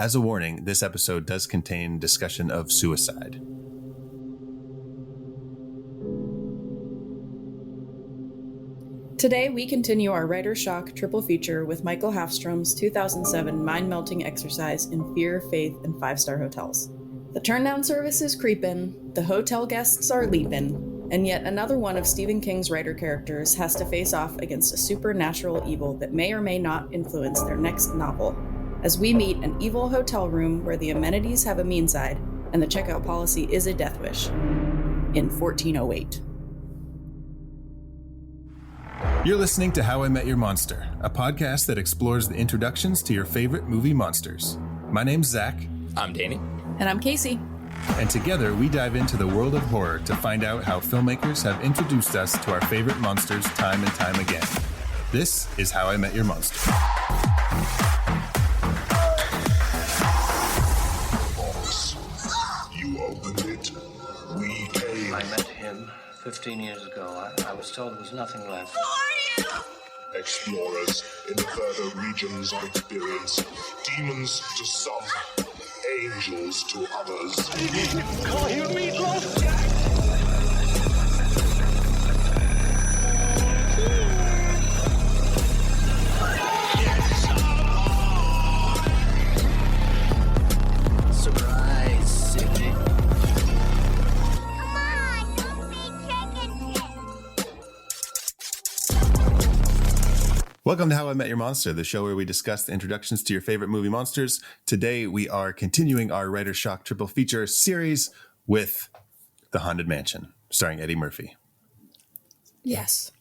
As a warning, this episode does contain discussion of suicide. Today, we continue our Writer Shock triple feature with Mikael Håfström's 2007 mind-melting exercise in Fear, Faith, and Five-Star Hotels. The turn-down service is creepin', the hotel guests are leapin', and yet another one of Stephen King's writer characters has to face off against a supernatural evil that may or may not influence their next novel, as we meet an evil hotel room where the amenities have a mean side and the checkout policy is a death wish in 1408. You're listening to How I Met Your Monster, a podcast that explores the introductions to your favorite movie monsters. My name's Zach. I'm Danny. And I'm Casey. And together we dive into the world of horror to find out how filmmakers have introduced us to our favorite monsters time and time again. This is How I Met Your Monster. Boss, you opened it. We came. I met him 15 years ago. I was told there was nothing left. Explorers in further regions of experience. Demons to some, angels to others. Call you Meatloaf! Surprise, Sydney. Come on, don't be chicken shit. Welcome to How I Met Your Monster, the show where we discuss the introductions to your favorite movie monsters. Today we are continuing our Writer Shock triple feature series with The Haunted Mansion, starring Eddie Murphy. Yes.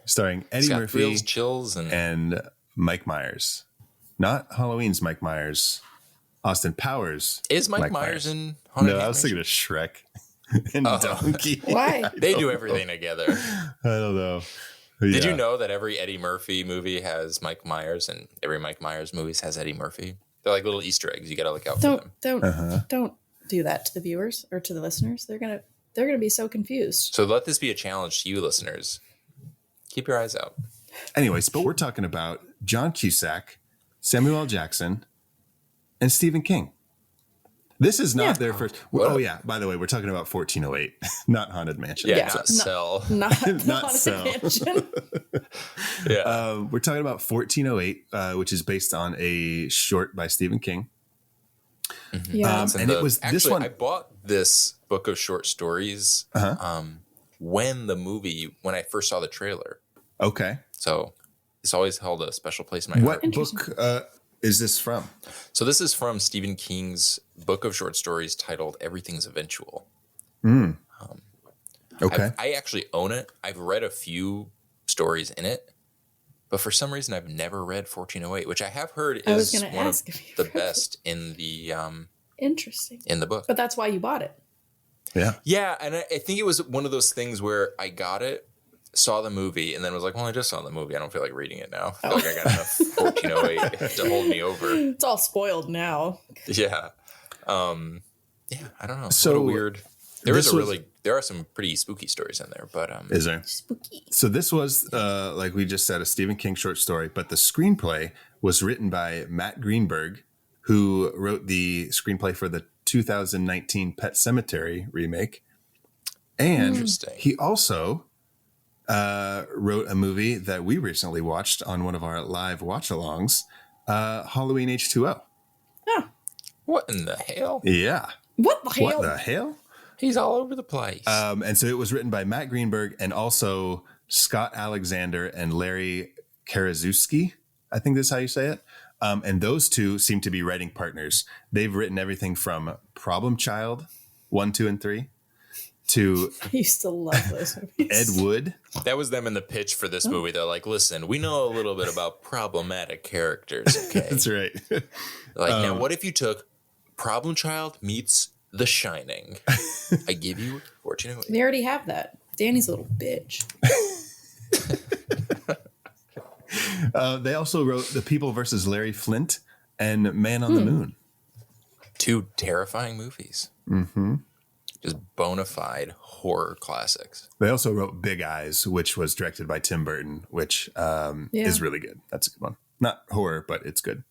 Starring Eddie Murphy Feels, chills, and Mike Myers. Not Halloween's Mike Myers. Austin Powers. Is Mike Myers in Haunted No, I was thinking of Shrek and Donkey. Why? They do everything together. I don't know. Did Yeah. you know that every Eddie Murphy movie has Mike Myers and every Mike Myers movie has Eddie Murphy? They're like little Easter eggs. You got to look out for them. Don't do that to the viewers or to the listeners. They're gonna be so confused. So let this be a challenge to you listeners. Keep your eyes out. Anyways, but we're talking about John Cusack, Samuel L. Jackson, and Stephen King. This is not their first. What? Oh, yeah. By the way, we're talking about 1408, not Haunted Mansion. Yeah, not Cell. Not Not so. Mansion. Yeah. We're talking about 1408, which is based on a short by Stephen King. Yeah. And it was this one. I bought this book of short stories when I first saw the trailer. Okay. So it's always held a special place in my heart. What book is this from? So this is from Stephen King's book of short stories titled Everything's Eventual. Okay. I actually own it. I've read a few stories in it, but for some reason I've never read 1408, which I have heard is one of the best in the Interesting. in the book. But that's why you bought it. Yeah. Yeah, and I think it was one of those things where I got it, saw the movie, and then was like, well, I just saw the movie. I don't feel like reading it now. I feel like I got enough 1408 to hold me over. It's all spoiled now. Yeah. Yeah, I don't know. So what a weird. There are some pretty spooky stories in there, but Is there? Spooky. So this was, like we just said, a Stephen King short story, but the screenplay was written by Matt Greenberg, who wrote the screenplay for the 2019 Pet Sematary remake. And Interesting. he also wrote a movie that we recently watched on one of our live watch-alongs, Halloween H2O. Oh, What in the hell? Yeah. what the hell? What the hell? He's all over the place. And so it was written by Matt Greenberg and also Scott Alexander and Larry Karaszewski. I think that's how you say it. And those two seem to be writing partners. They've written everything from Problem Child 1, 2, and 3 to I used to love those movies. Ed Wood. That was them in the pitch for this movie. They're like, listen, we know a little bit about problematic characters. Okay. That's right. Like, now what if you took Problem Child meets The Shining? I give you 1408. They already have that. Danny's a little bitch. They also wrote The People versus Larry Flint and Man on the Moon. Two terrifying movies. Mm-hmm. Just bona fide horror classics. They also wrote Big Eyes, which was directed by Tim Burton, which is really good. That's a good one. Not horror, but it's good.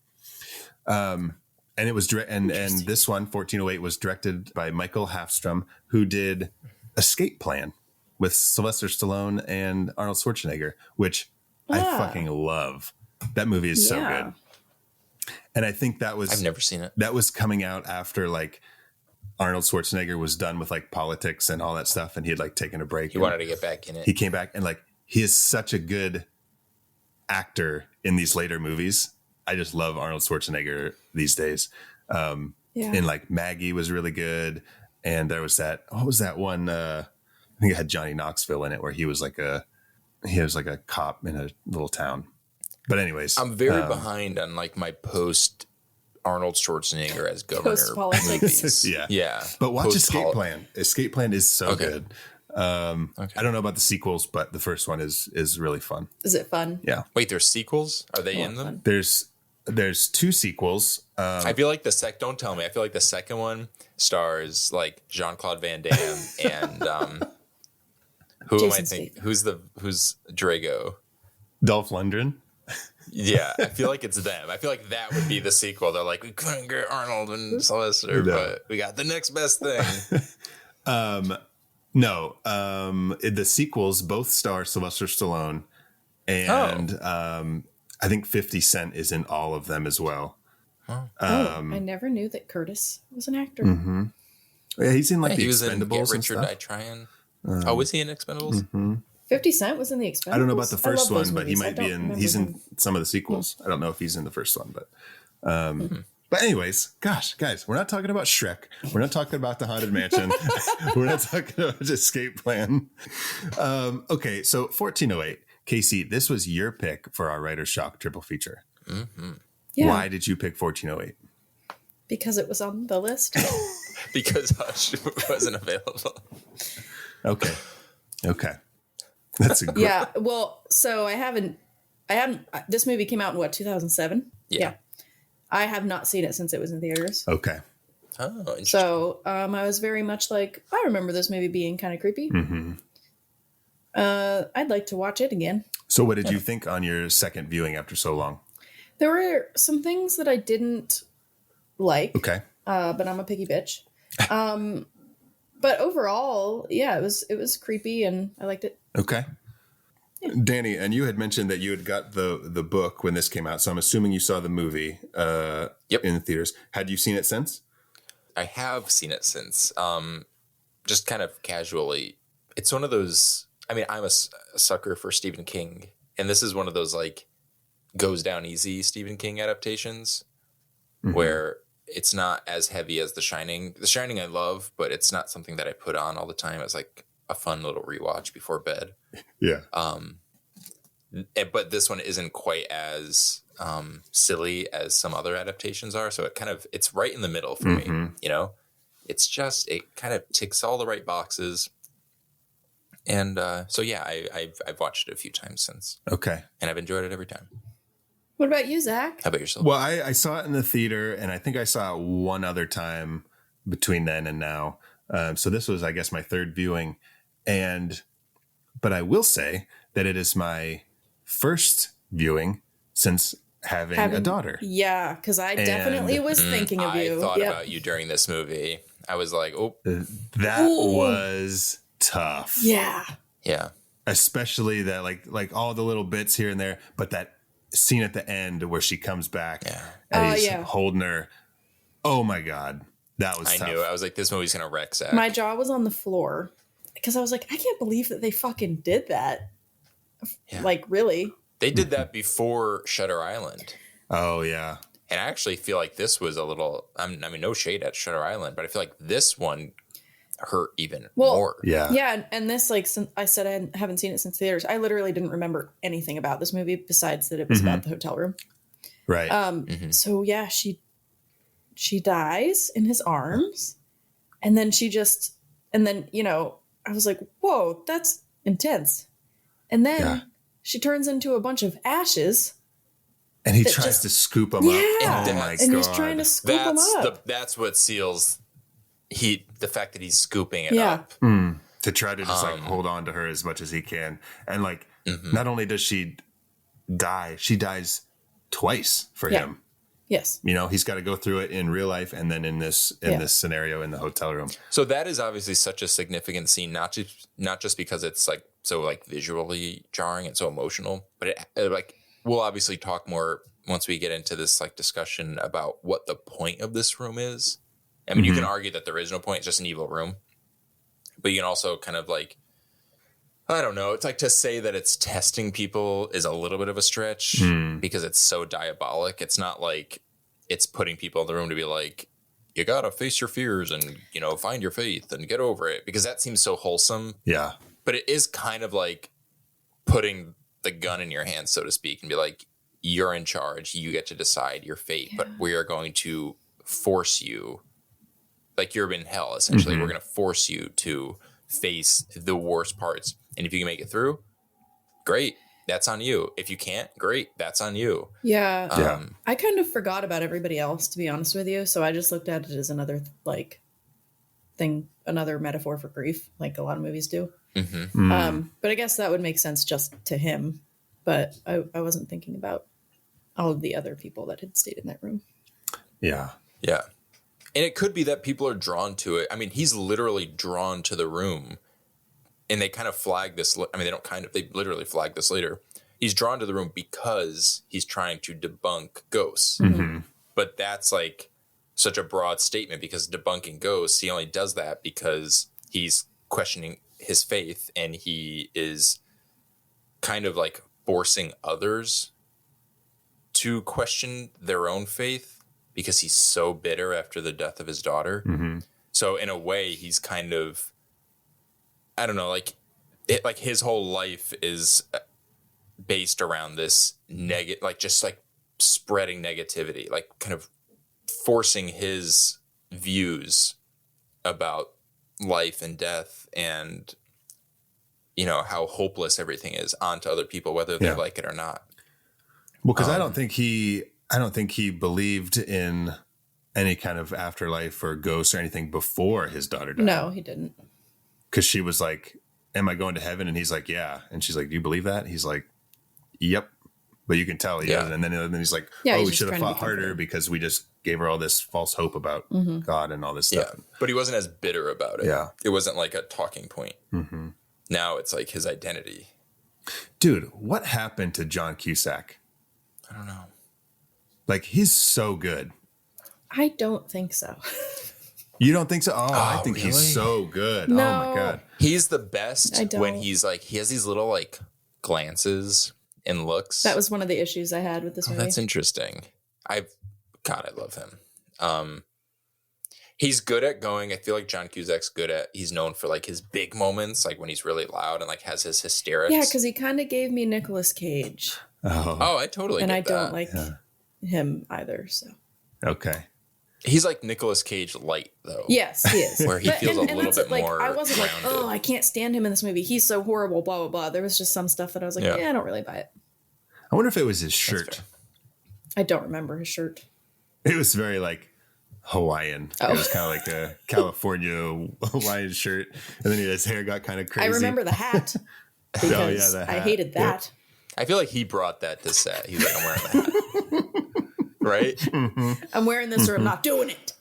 And it was and this one 1408 was directed by Mikael Håfström, who did Escape Plan with Sylvester Stallone and Arnold Schwarzenegger, which I fucking love. That movie is so good. And I think that was, I've never seen it. That was coming out after like Arnold Schwarzenegger was done with like politics and all that stuff. And he had like taken a break. He wanted to get back in it. He came back and like, he is such a good actor in these later movies. I just love Arnold Schwarzenegger these days. And like Maggie was really good. And there was what was that one? I think it had Johnny Knoxville in it where he was like a cop in a little town. But anyways, I'm very behind on like my post Arnold Schwarzenegger as governor Post-politics. movies. Yeah. But watch Escape Plan. Escape Plan is so good. I don't know about the sequels, but the first one is really fun. Is it fun? Yeah. Wait, there's sequels? Are they in them? There's 2 sequels. I feel like don't tell me. I feel like the second one stars like Jean-Claude Van Damme and who Jason am I thinking? Who's Drago? Dolph Lundgren. Yeah, I feel like it's them. I feel like that would be the sequel. They're like, we couldn't get Arnold and Sylvester, but we got the next best thing. No. The sequels both star Sylvester Stallone, and I think 50 Cent is in all of them as well. I never knew that Curtis was an actor. Mm-hmm. Yeah, he's in like the he was in Expendables Get and Rich or stuff. Die Trying. Was he in Expendables? Mm-hmm. 50 Cent was in the Expendables. I don't know about the first love those one, but he movies. might be in. He's in some of the sequels. I don't know if he's in the first one, but. But anyways, gosh, guys, we're not talking about Shrek. We're not talking about the Haunted Mansion. We're not talking about Escape Plan. Okay, so 1408, Casey, this was your pick for our Writer's Shock triple feature. Mm-hmm. Yeah. Why did you pick 1408? Because it was on the list. Because Hush wasn't available. Okay. That's a great. Yeah. Well, so I haven't. This movie came out in what, 2007? Yeah. I have not seen it since it was in theaters. Okay. Oh, interesting. So I was very much like, I remember this movie being kind of creepy. Mm-hmm. I'd like to watch it again. So what did you think on your second viewing after so long? There were some things that I didn't like. Okay. But I'm a picky bitch. But overall, yeah, it was creepy and I liked it. Okay. Yeah. Danny, and you had mentioned that you had got the book when this came out, so I'm assuming you saw the movie in the theaters. Had you seen it since? I have seen it since, just kind of casually. It's one of those, I mean, I'm a sucker for Stephen King, and this is one of those like goes down easy Stephen King adaptations where it's not as heavy as The Shining. The Shining I love, but it's not something that I put on all the time. It's like a fun little rewatch before bed. Yeah. But this one isn't quite as silly as some other adaptations are. So it's right in the middle for me, you know? It kind of ticks all the right boxes. And so, yeah, I've watched it a few times since. Okay. And I've enjoyed it every time. What about you, Zach? How about yourself? Well, I saw it in the theater, and I think I saw it one other time between then and now. So this was, I guess, my third viewing. But I will say that it is my first viewing since having a daughter. Yeah, because I definitely was thinking of you. I thought about you during this movie. I was like, oh. That was tough. Yeah. Yeah. Especially that like all the little bits here and there, but that scene at the end where she comes back and he's holding her. Oh my God. That was tough. I knew. I was like, this movie's going to wreck Zach. My jaw was on the floor because I was like, I can't believe that they fucking did that. Yeah. Like, really? They did that before Shutter Island. Oh, yeah. And I actually feel like this was a little, I mean, no shade at Shutter Island, but I feel like this one hurt even more. Yeah. Yeah. And this, like, since I said I haven't seen it since theaters, I literally didn't remember anything about this movie besides that it was about the hotel room. Right. So, yeah, she dies in his arms. And then you know, I was like, whoa, that's intense. And then she turns into a bunch of ashes. And he tries to scoop them up. Yeah. Oh my God. And he's trying to scoop them up. That's what seals the fact that he's scooping it up. To try to just like hold on to her as much as he can. And like, not only does she die, she dies twice for him. Yes. You know, he's got to go through it in real life and then in this scenario in the hotel room. So that is obviously such a significant scene, not just because it's like so like visually jarring and so emotional, but it like we'll obviously talk more once we get into this like discussion about what the point of this room is. I mean, you can argue that there is no point; it's just an evil room, but you can also kind of like, I don't know. It's like to say that it's testing people is a little bit of a stretch because it's so diabolic. It's not like it's putting people in the room to be like, you got to face your fears and, you know, find your faith and get over it, because that seems so wholesome. Yeah. But it is kind of like putting the gun in your hand, so to speak, and be like, you're in charge. You get to decide your fate, but we are going to force you. Like you're in hell, essentially. We're going to force you to face the worst parts. And if you can make it through, great. That's on you. If you can't, great. That's on you. Yeah. I kind of forgot about everybody else, to be honest with you. So I just looked at it as another like thing, another metaphor for grief, like a lot of movies do. But I guess that would make sense just to him. But I wasn't thinking about all of the other people that had stayed in that room. Yeah. Yeah. And it could be that people are drawn to it. I mean, he's literally drawn to the room, and they kind of flag this. I mean, they literally flag this later. He's drawn to the room because he's trying to debunk ghosts. But that's like such a broad statement, because debunking ghosts, he only does that because he's questioning his faith, and he is kind of like forcing others to question their own faith, because he's so bitter after the death of his daughter. So in a way, he's kind of, I don't know, like his whole life is based around this like just like spreading negativity, like kind of forcing his views about life and death and, you know, how hopeless everything is onto other people, whether they like it or not. Well, because I don't think he believed in any kind of afterlife or ghosts or anything before his daughter died. No, he didn't. Because she was like, am I going to heaven? And he's like, yeah. And she's like, do you believe that? He's like, yep. But you can tell he doesn't. And then he's like, we should have fought harder because we just gave her all this false hope about God and all this stuff. Yeah. But he wasn't as bitter about it. Yeah. It wasn't like a talking point. Now it's like his identity. Dude, what happened to John Cusack? I don't know. Like, he's so good. I don't think so. You don't think so? Oh, I think he's so good. No. Oh, my God. He's the best when don't. he's like, he has these little like glances and looks. That was one of the issues I had with this movie. That's interesting. I love him. He's good at going. I feel like John Cusack's good at, he's known for like his big moments, like when he's really loud and like has his hysterics. Yeah, because he kind of gave me Nicolas Cage. Oh, I totally and get I that. don't like him either. So okay. He's like Nicolas Cage light, though. Yes, he is. Where he feels a little bit like, more I wasn't like, grounded. oh, I can't stand him in this movie. He's so horrible, blah, blah, blah. There was just some stuff that I was like, I don't really buy it. I wonder if it was his shirt. I don't remember his shirt. It was very like Hawaiian. It was kind of like a California Hawaiian shirt. And then his hair got kind of crazy. I remember the hat because the hat. I hated that. I feel like he brought that to set. He's like, I'm wearing that. Right? I'm wearing this or I'm not doing it.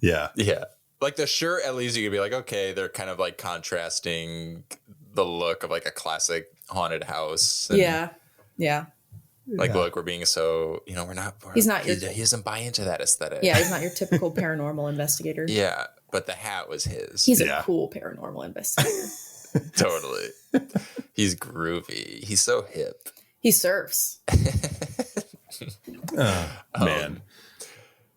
Yeah. Yeah. Like the shirt, at least you could be like, okay, they're kind of like contrasting the look of like a classic haunted house. And Yeah. Like, look, we're being so, you know, he doesn't buy into that aesthetic. Yeah, he's not your typical paranormal investigator. Yeah, but the hat was his. He's a cool paranormal investigator. Totally. He's groovy. He's so hip. He surfs. Man.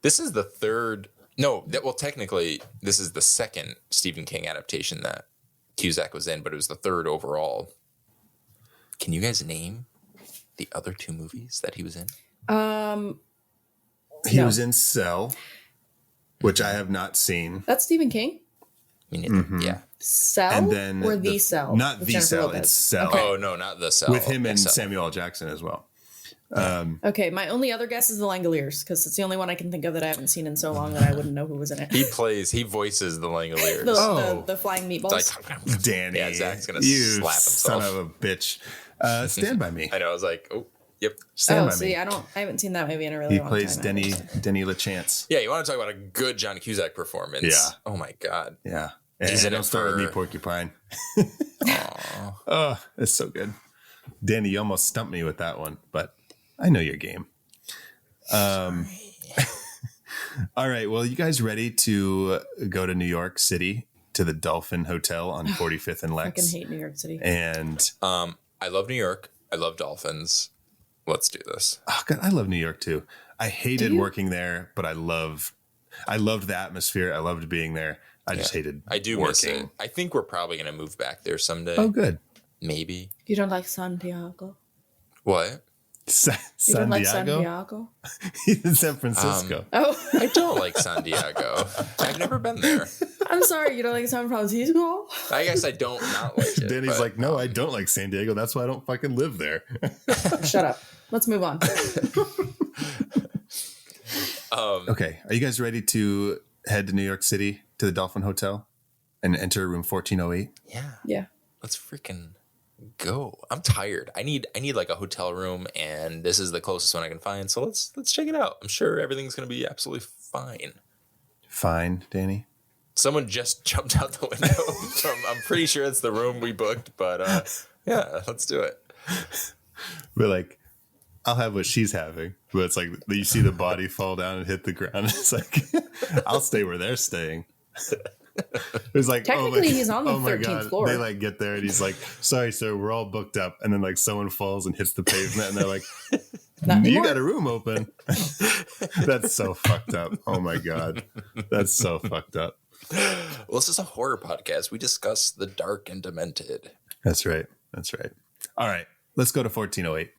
This is the third. No, technically, this is the second Stephen King adaptation that Cusack was in, but it was the third overall. Can you guys name the other two movies that he was in? He was in Cell, which I have not seen. That's Stephen King? I mean, yeah. Cell? And then or The Cell? Not with The Jennifer Cell, Lopez? it's Cell. Okay. Oh, no, not The Cell. With him and Cell. Samuel L. Jackson as well. Okay, my only other guess is The Langoliers, because it's the only one I can think of that I haven't seen in so long that I wouldn't know who was in it. He voices the Langoliers. The flying meatballs. Danny. Yeah, Zach's going to you slap himself. son of a bitch. Stand By Me. I know, I was like, oh. Yep. Stand by see, Me. I haven't seen that movie in a really long time. He plays Denny LaChance. Yeah, you want to talk about a good John Cusack performance? Yeah. Oh my God. Yeah. He's in Don't it start with for- me, Porcupine. Aw. Oh, it's so good. Danny, you almost stumped me with that one, but I know your game. All right. Well, you guys ready to go to New York City to the Dolphin Hotel on 45th and I Lex? fucking hate New York City. And I love New York. I love dolphins. Let's do this. oh God, I love New York too. I hated Do you? working there, but I loved the atmosphere. I loved being there. I just hated I do miss it. I think we're probably going to move back there someday. Oh, good. Maybe. You don't like Santiago? What? You San don't like Diego? Santiago? He's in San Francisco. Oh, I don't like San Diego. I've never been there. I'm sorry. You don't like San Francisco? I guess I don't not like it. Danny's but, like, no, I don't like San Diego. That's why I don't fucking live there. Shut up. Let's move on. Okay. Are you guys ready to head to New York City to the Dolphin Hotel and enter room 1408? Yeah. Yeah. Let's freaking go. I'm tired. I need like a hotel room, and this is the closest one I can find. So let's check it out. I'm sure everything's gonna be absolutely fine. Fine, Danny. Someone just jumped out the window. I'm pretty sure it's the room we booked, but yeah, let's do it. But like, I'll have what she's having. But it's like you see the body fall down and hit the ground. It's like, I'll stay where they're staying. It's like, Technically, he's on the 13th floor. They like get there and he's like, sorry, sir, we're all booked up. And then like someone falls and hits the pavement and they're like, Not you anymore. got a room open. That's so fucked up. Oh my God. That's so fucked up. Well, this is a horror podcast. We discuss the dark and demented. That's right. That's right. All right. Let's go to 1408.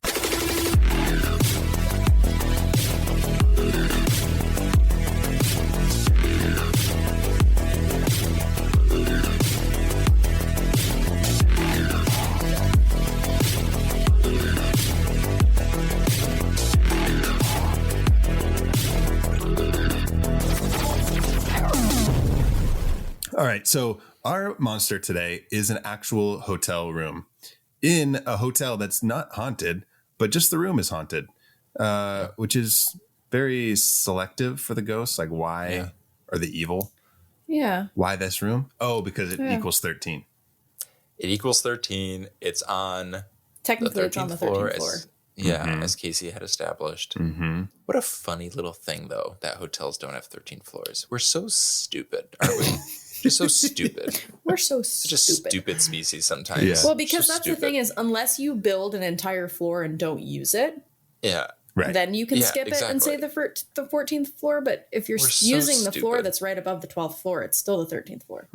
All right. So our monster today is an actual hotel room in a hotel that's not haunted, but just the room is haunted, which is very selective for the ghosts. Like why are the evil? Yeah. Why this room? Oh, because it equals 13. It equals 13. It's on the Technically, it's on the 13th floor. 13th floor. As Casey had established. What a funny little thing, though, that hotels don't have 13 floors. We're so stupid, aren't we? Just so stupid. We're so Such a stupid. stupid species sometimes. Yeah. Well, because So that's stupid. the thing is, unless you build an entire floor and don't use it, Yeah. Right. then you can Yeah, skip it and say exactly. the 14th floor. But if you're We're so using the floor stupid. that's right above the 12th floor, it's still the 13th floor.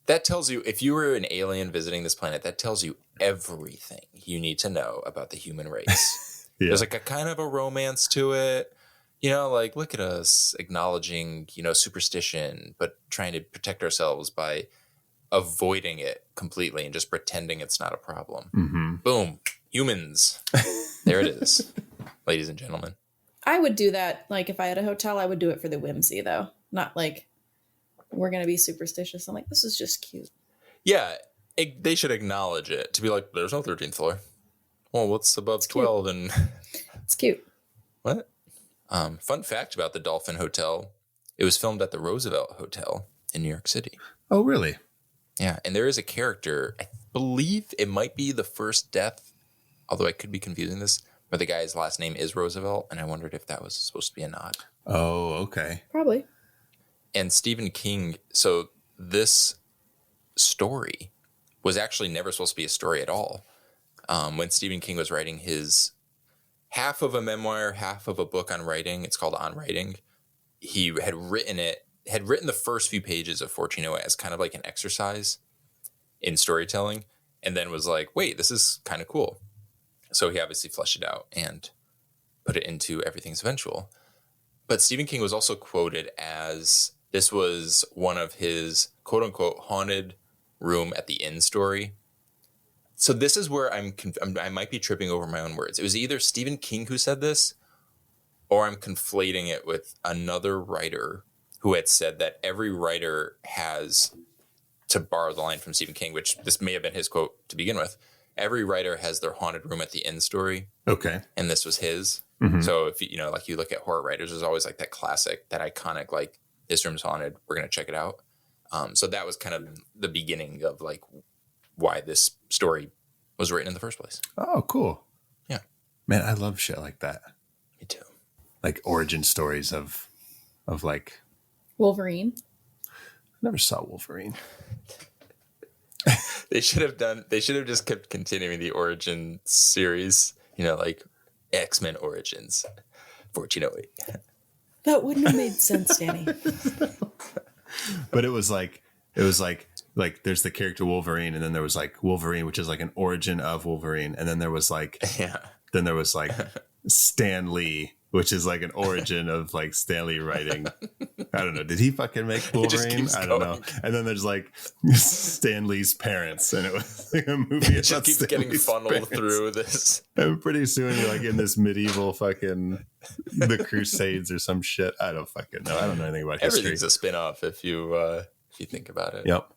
That tells you, if you were an alien visiting this planet, that tells you everything you need to know about the human race. Yeah. There's like a kind of a romance to it. You know, like, look at us acknowledging, superstition, but trying to protect ourselves by avoiding it completely and just pretending it's not a problem. Boom. Humans. There it is, ladies and gentlemen. I would do that. Like if I had a hotel, I would do it for the whimsy, though. Not like we're going to be superstitious. I'm like, this is just cute. Yeah, they should acknowledge it. To be like, there's no 13th floor. Well, what's above 12 and It's cute. what? Fun fact about the Dolphin Hotel. It was filmed at the Roosevelt Hotel in New York City. Oh, really? Yeah, and there is a character, I believe it might be the first death, although I could be confusing this, where the guy's last name is Roosevelt, and I wondered if that was supposed to be a nod. Oh, okay. Probably. And Stephen King, so this story was actually never supposed to be a story at all. When Stephen King was writing his half of a memoir, half of a book on writing, it's called On Writing, he had written the first few pages of 1408 as kind of like an exercise in storytelling, and then was like, wait, this is kind of cool. So he obviously fleshed it out and put it into Everything's Eventual. But Stephen King was also quoted as this was one of his quote unquote haunted room at the inn story. So this is where I might be tripping over my own words. It was either Stephen King who said this, or I'm conflating it with another writer who had said that every writer has, to borrow the line from Stephen King, which this may have been his quote to begin with, every writer has their haunted room at the end story. Okay. And this was his. Mhm. So if you know, like you look at horror writers, there's always like that classic, that iconic, like this room's haunted, we're going to check it out. So that was kind of the beginning of like why this story was written in the first place. Oh, cool. Yeah. Man, I love shit like that. Me too. Like origin stories of like, Wolverine. I never saw Wolverine. They should have just kept continuing the origin series, you know, like X-Men Origins, 1408. That wouldn't have made sense, Danny. But it was like there's the character Wolverine, and then there was like Wolverine, which is like an origin of Wolverine, and then there was like Stan Lee, which is like an origin of like Stan Lee writing. I don't know. Did he fucking make Wolverine? I don't know. And then there's like Stan Lee's parents, and it was like a movie. It just keeps getting funneled through this. And pretty soon you're like in this medieval fucking the Crusades or some shit. I don't fucking know. I don't know anything about history. Everything's a spin-off if you think about it. Yep.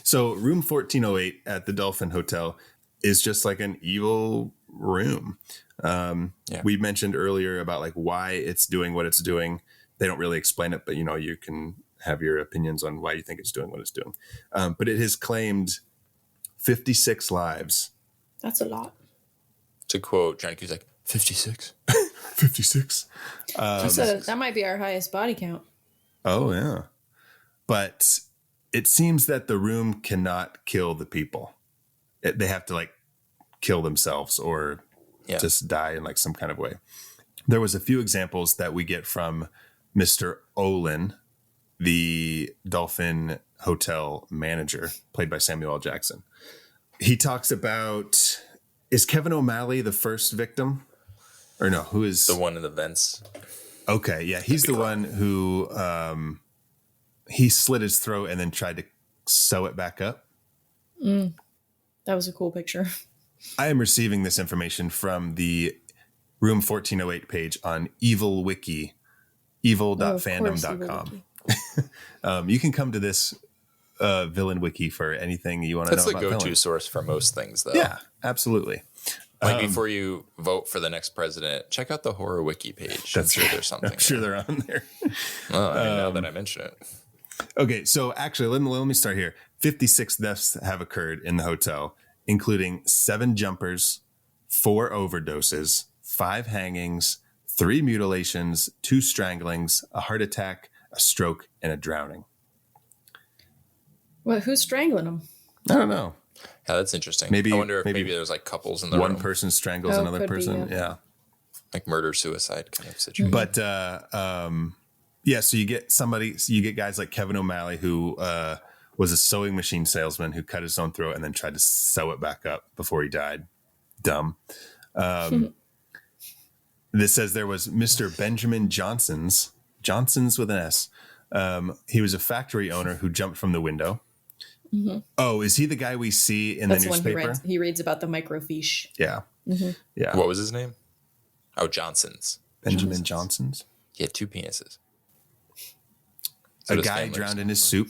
So room 1408 at the Dolphin Hotel is just like an evil room. We mentioned earlier about like why it's doing what it's doing. They don't really explain it, but you know, you can have your opinions on why you think it's doing what it's doing. But it has claimed 56 lives. That's a lot. To quote John Cusack, 56. 56. That might be our highest body count. Oh, yeah. But it seems that the room cannot kill the people. They have to like kill themselves or just die in like some kind of way. There was a few examples that we get from Mr. Olin, the Dolphin Hotel manager, played by Samuel L. Jackson. He talks about, is Kevin O'Malley the first victim? Or no, who is... The one in the vents. Okay, yeah, he's the one who he slit his throat and then tried to sew it back up. That was a cool picture. I am receiving this information from the Room 1408 page on Evil Wiki, evil.fandom.com. You can come to this villain wiki for anything you want to know about. That's the go-to villains. source for most things, though. Yeah, absolutely. Like before you vote for the next president, check out the horror wiki page. I'm sure there's something. I'm sure they're on there. Well, I mean, now that I mention it. Okay, so actually, let me start here. 56 deaths have occurred in the hotel, including 7 jumpers, 4 overdoses, 5 hangings, 3 mutilations, 2 stranglings, a heart attack, a stroke, and a drowning. Well, who's strangling them? I don't know. Yeah, that's interesting. Maybe- I wonder if maybe maybe there's like couples in the One room, person strangles Oh, another could be, person. yeah. Yeah. like murder-suicide kind of situation. But so you get guys like Kevin O'Malley, who was a sewing machine salesman who cut his own throat and then tried to sew it back up before he died. Dumb. This says there was Mr. Benjamin Johnson's with an S. He was a factory owner who jumped from the window. Mm-hmm. Oh, is he the guy we see in That's the the one newspaper? he reads about the microfiche. Yeah. Mm-hmm. Yeah. What was his name? Oh, Johnson's. Benjamin Johnson's. He had 2 penises. A does guy family drowned in his soup.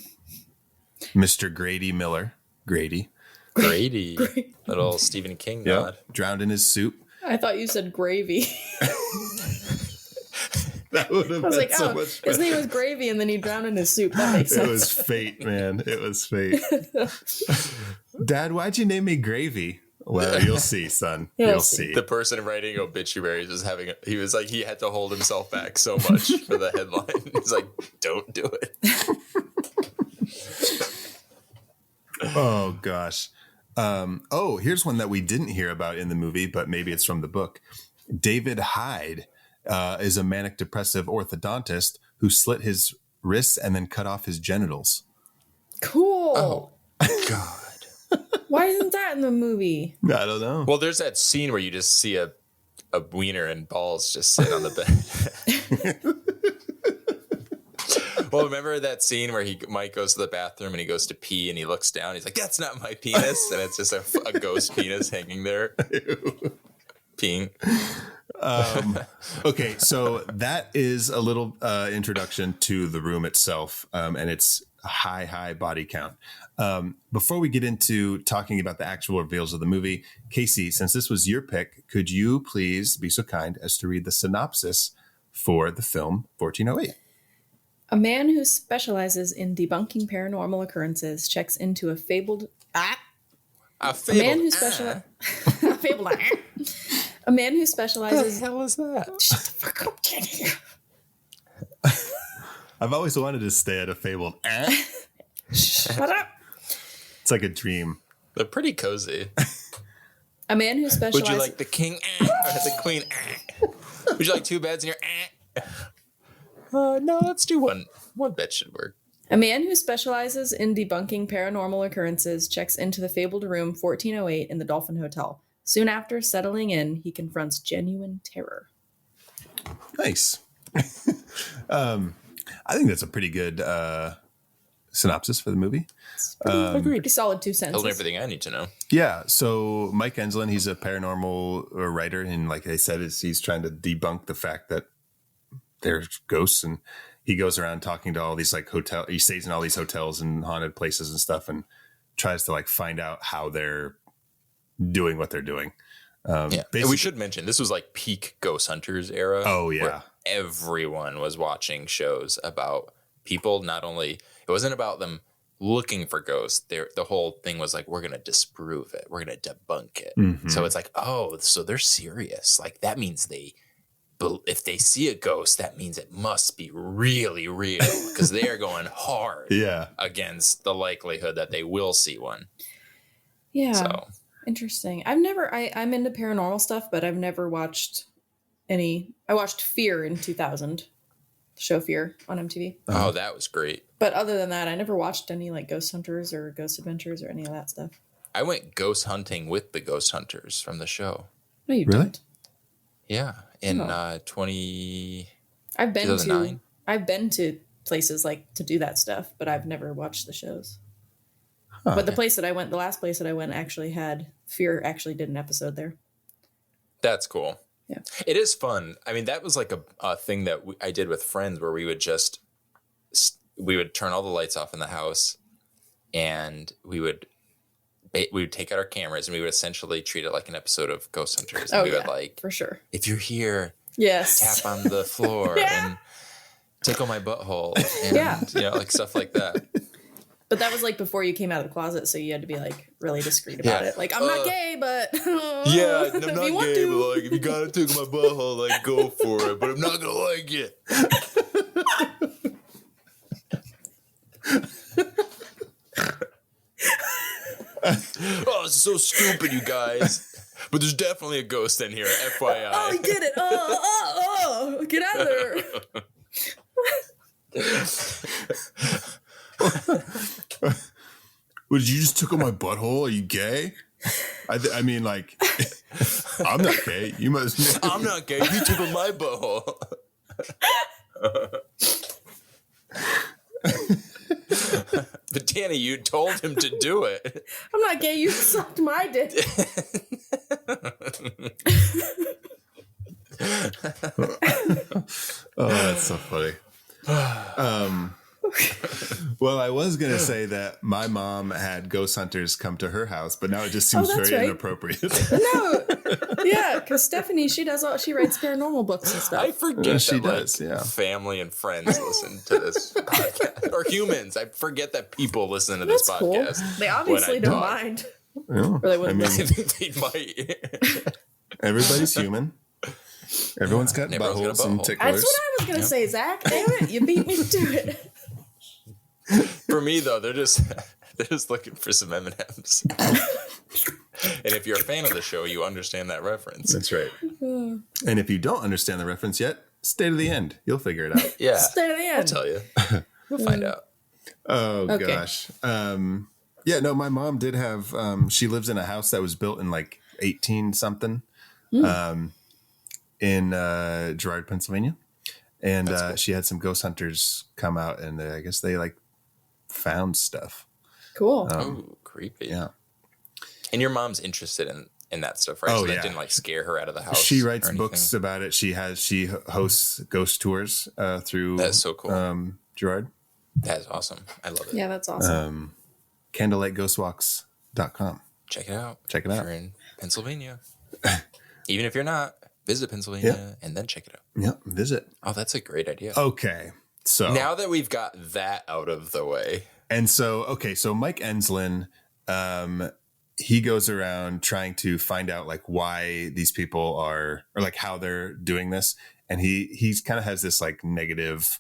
Mr. Grady Miller. Grady. Grady. Little Stephen King nod. Drowned in his soup. I thought you said gravy. That would have I was been like, so oh, much his fun. name was Gravy, and then he drowned in his soup. That makes sense. It was fate, man. It was fate. Dad, why'd you name me Gravy? Well, you'll see, son. You'll see. The person writing obituaries was he had to hold himself back so much for the headline. He's like, don't do it. Oh, gosh. Here's one that we didn't hear about in the movie, but maybe it's from the book. David Hyde is a manic depressive orthodontist who slit his wrists and then cut off his genitals. Cool. Oh, God. Why isn't that in the movie? I don't know. Well, there's that scene where you just see a wiener and balls just sit on the bed. Well, remember that scene where Mike goes to the bathroom and he goes to pee and he looks down. He's like, "That's not my penis," and it's just a ghost penis hanging there, peeing. Okay, so that is a little introduction to the room itself, and its high body count. Before we get into talking about the actual reveals of the movie, Casey, since this was your pick, could you please be so kind as to read the synopsis for the film 1408? A man who specializes in debunking paranormal occurrences checks into a fabled... A man who specializes... A man who specializes... What the hell is that? Shut the fuck up, Jenny. I've always wanted to stay at a fabled. Shut up. It's like a dream. They're pretty cozy. A man who specializes... Would you like the king or the queen? Would you like two beds in your? No, let's do one. One bed should work. A man who specializes in debunking paranormal occurrences checks into the fabled room 1408 in the Dolphin Hotel. Soon after settling in, he confronts genuine terror. Nice. I think that's a pretty good synopsis for the movie. Pretty solid 2 Told me sentences. everything I need to know. Yeah. So Mike Enslin, he's a paranormal writer, and like I said, he's trying to debunk the fact that there's ghosts, and he goes around talking to all these like he stays in all these hotels and haunted places and stuff, and tries to like find out how they're doing what they're doing. Yeah, and we should mention this was like peak Ghost Hunters era. Oh yeah, where everyone was watching shows about people. Not only it wasn't about them looking for ghosts. The whole thing was like, we're gonna disprove it. We're gonna debunk it. Mm-hmm. So it's like, oh, so they're serious. Like that means if they see a ghost, that means it must be really real because they are going hard against the likelihood that they will see one. Yeah. So Interesting. I'm into paranormal stuff, but I've never watched any. I watched Fear in 2000, the show Fear on MTV. Oh, that was great. But other than that, I never watched any like Ghost Hunters or Ghost Adventures or any of that stuff. I went ghost hunting with the Ghost Hunters from the show. No, you Really? didn't. Yeah, in Oh. 2009. I've been to places like to do that stuff, but I've never watched the shows. Huh. But the last place that I went actually had Fear actually did an episode there. That's cool. Yeah. It is fun. I mean, that was like a thing that I did with friends where we would turn all the lights off in the house and we would take out our cameras and we would essentially treat it like an episode of Ghost Hunters. And we would like, for sure. if you're here, Yes. tap on the floor and tickle my butthole and like stuff like that. But that was like before you came out of the closet, so you had to be like really discreet about it. Like, I'm not gay, but yeah, I'm not if you want gay, to. but like if you gotta tickle my butthole, like go for it. But I'm not gonna like it. Oh, it's so stupid, you guys. But there's definitely a ghost in here, FYI. Oh, I get it. Oh, get out of there. Did you just tickle my butthole? Are you gay? I mean, like, I'm not gay. You must. I'm not gay. You tickled my butthole. But Danny, you told him to do it. I'm not gay. You sucked my dick. Oh, that's so funny. Well, I was going to say that my mom had ghost hunters come to her house, but now it just seems that's very right. inappropriate. No. Yeah, because Stephanie, she writes paranormal books and stuff. I forget She that does, yeah. family and friends listen to this podcast. Or humans. I forget that people listen to this That's cool. podcast. They obviously when I don't talk. mind. Yeah, Or they wouldn't I mean, They might. everybody's human. Everyone's got Everyone's got a buttholes and butthole. ticklers. That's what I was going to say, Zach. Damn it. You beat me to it. For me, though, they're just looking for some M&Ms. And if you're a fan of the show, you understand that reference. That's right. And if you don't understand the reference yet, stay to the end. You'll figure it out. Yeah. Stay to the I'll end. tell you. You'll find out. Oh, Okay. gosh. Yeah, no, my mom did have, she lives in a house that was built in like 18 something in Girard, Pennsylvania. And Cool. she had some ghost hunters come out and I guess they like found stuff. Cool. Oh, creepy. Yeah. And your mom's interested in and that stuff, right? Oh, So that yeah. didn't like scare her out of the house. She writes or anything? books about it. She hosts ghost tours through That's so cool. Gerard. That's awesome. I love it. Yeah, that's awesome. Candlelightghostwalks.com. Check it out. Check it If out. you're in Pennsylvania. Even if you're not, visit Pennsylvania and then check it out. Yep, visit. Oh, that's a great idea. Okay, so Now that we've got that out of the way. And so, so Mike Enslin, he goes around trying to find out like why these people are, or like how they're doing this. And he's kind of has this like negative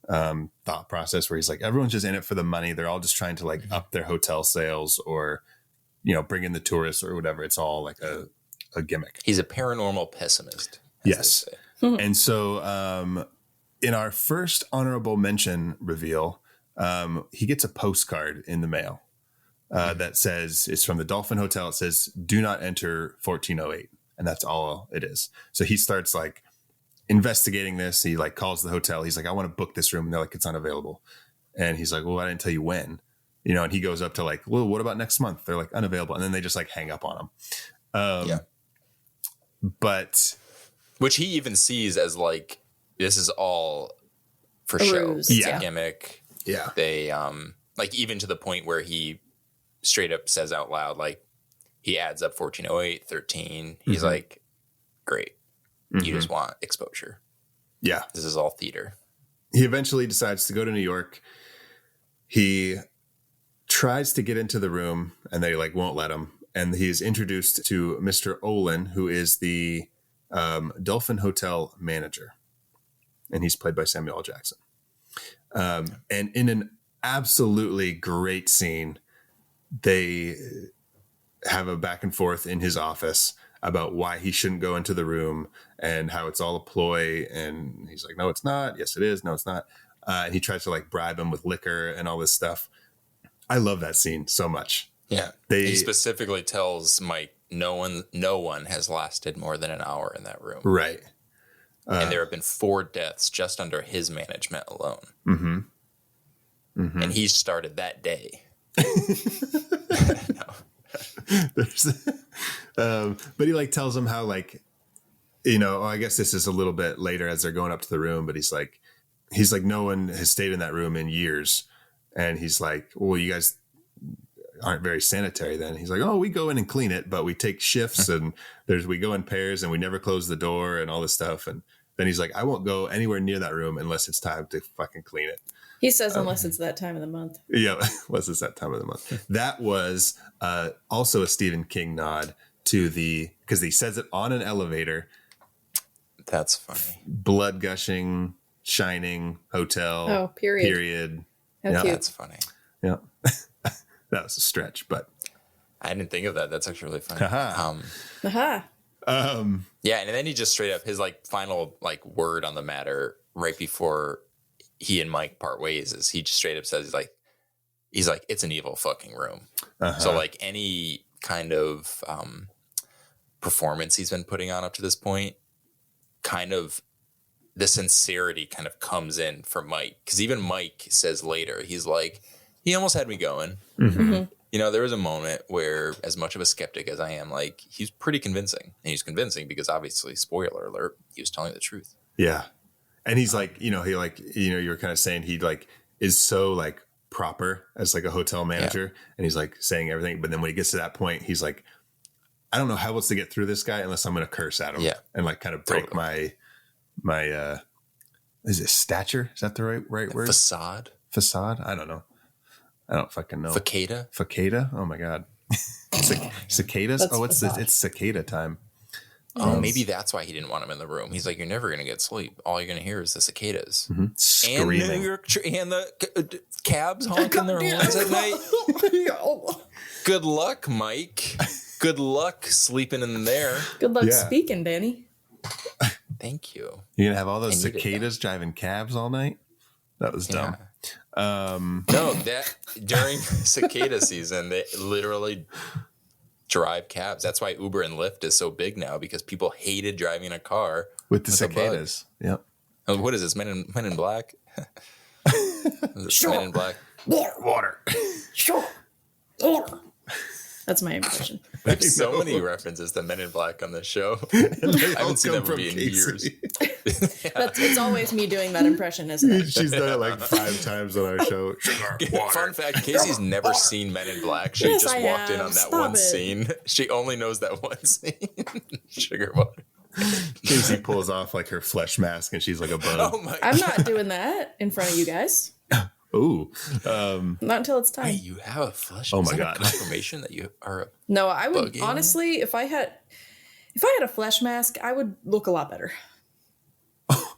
thought process where he's like, everyone's just in it for the money. They're all just trying to like up their hotel sales or, bring in the tourists or whatever. It's all like a gimmick. He's a paranormal pessimist. Yes. And so in our first honorable mention reveal, he gets a postcard in the mail that says, it's from the Dolphin Hotel. It says, do not enter 1408. And that's all it is. So he starts like investigating this. He like calls the hotel. He's like, I want to book this room. And they're like, it's unavailable. And he's like, well, I didn't tell you when, and he goes up to like, well, what about next month? They're like unavailable. And then they just like hang up on him. But which he even sees as like, this is all for A show. ruse, It's yeah. a gimmick. yeah, They like even to the point where he straight up says out loud, like he adds up 1408, 13. He's like, great. You just want exposure. yeah. This is all theater. He eventually decides to go to New York. He tries to get into the room and they like won't let him. And he's introduced to Mr. Olin, who is the Dolphin Hotel manager. And he's played by Samuel L. Jackson. And in an absolutely great scene, they have a back and forth in his office about why he shouldn't go into the room and how it's all a ploy. And he's like, no, it's not. Yes, it is. No, it's not. And he tries to like bribe him with liquor and all this stuff. I love that scene so much. Yeah. He specifically tells Mike, no one has lasted more than an hour in that room. Right. And there have been 4 deaths just under his management alone. And he started that day. But he like tells him how like, I guess this is a little bit later as they're going up to the room, but he's like, no one has stayed in that room in years. And he's like, well, you guys aren't very sanitary then. He's like, oh, we go in and clean it, but we take shifts and we go in pairs and we never close the door and all this stuff. And then he's like, I won't go anywhere near that room unless it's time to fucking clean it. He says, unless it's that time of the month. Yeah, unless it's that time of the month. That was also a Stephen King nod to because he says it on an elevator. That's funny. Blood gushing, shining, hotel. Oh, period. Period. How Yeah. cute. That's funny. Yeah. That was a stretch, but. I didn't think of that. That's actually really funny. Haha. Aha. Yeah, and then he just straight up his like final like word on the matter right before he and Mike part ways is he just straight up says he's like it's an evil fucking room. So like any kind of performance he's been putting on up to this point, kind of the sincerity kind of comes in for Mike, because even Mike says later he's like he almost had me going. There was a moment where, as much of a skeptic as I am, like he's pretty convincing. And he's convincing because obviously, spoiler alert, he was telling the truth. Yeah. And he's like, you were kind of saying he like is so like proper as like a hotel manager. Yeah. And he's like saying everything. But then when he gets to that point, he's like, I don't know how else to get through this guy unless I'm going to curse at him. Yeah. And like kind of break my is it stature? Is that the right word? Facade. I don't know. I don't fucking know. Facada? Oh my God. Cicadas? It's cicada time. Oh, maybe that's why he didn't want him in the room. He's like, you're never going to get sleep. All you're going to hear is the cicadas. Screaming. And the cabs honking their horns at night. Good luck, Mike. Good luck sleeping in there. Good luck speaking, Danny. Thank you. You're going to have all those cicadas driving cabs all night? That was dumb. No, that during cicada season, they literally drive cabs. That's why Uber and Lyft is so big now, because people hated driving a car with the cicadas. Yep. What is this? Men in Black? Sure. Men in Black. Water. Sure. That's my impression. There's so many references to Men in Black on this show. I haven't seen that movie in years. It's always me doing that impression, isn't it? She's done it like 5 times on our show. Sugar, water. Fun fact, Casey's never seen Men in Black. She Yes, just I walked in have. on that Stop one it. scene. She only knows that one scene. Sugar water. Casey pulls off like her flesh mask and she's like a bug. Oh my I'm god. not doing that in front of you guys. Ooh. Not until it's time. Wait, you have a flesh? Oh Is my that a God. confirmation that you are a No, I would Bug honestly, if I had a flesh mask, I would look a lot better.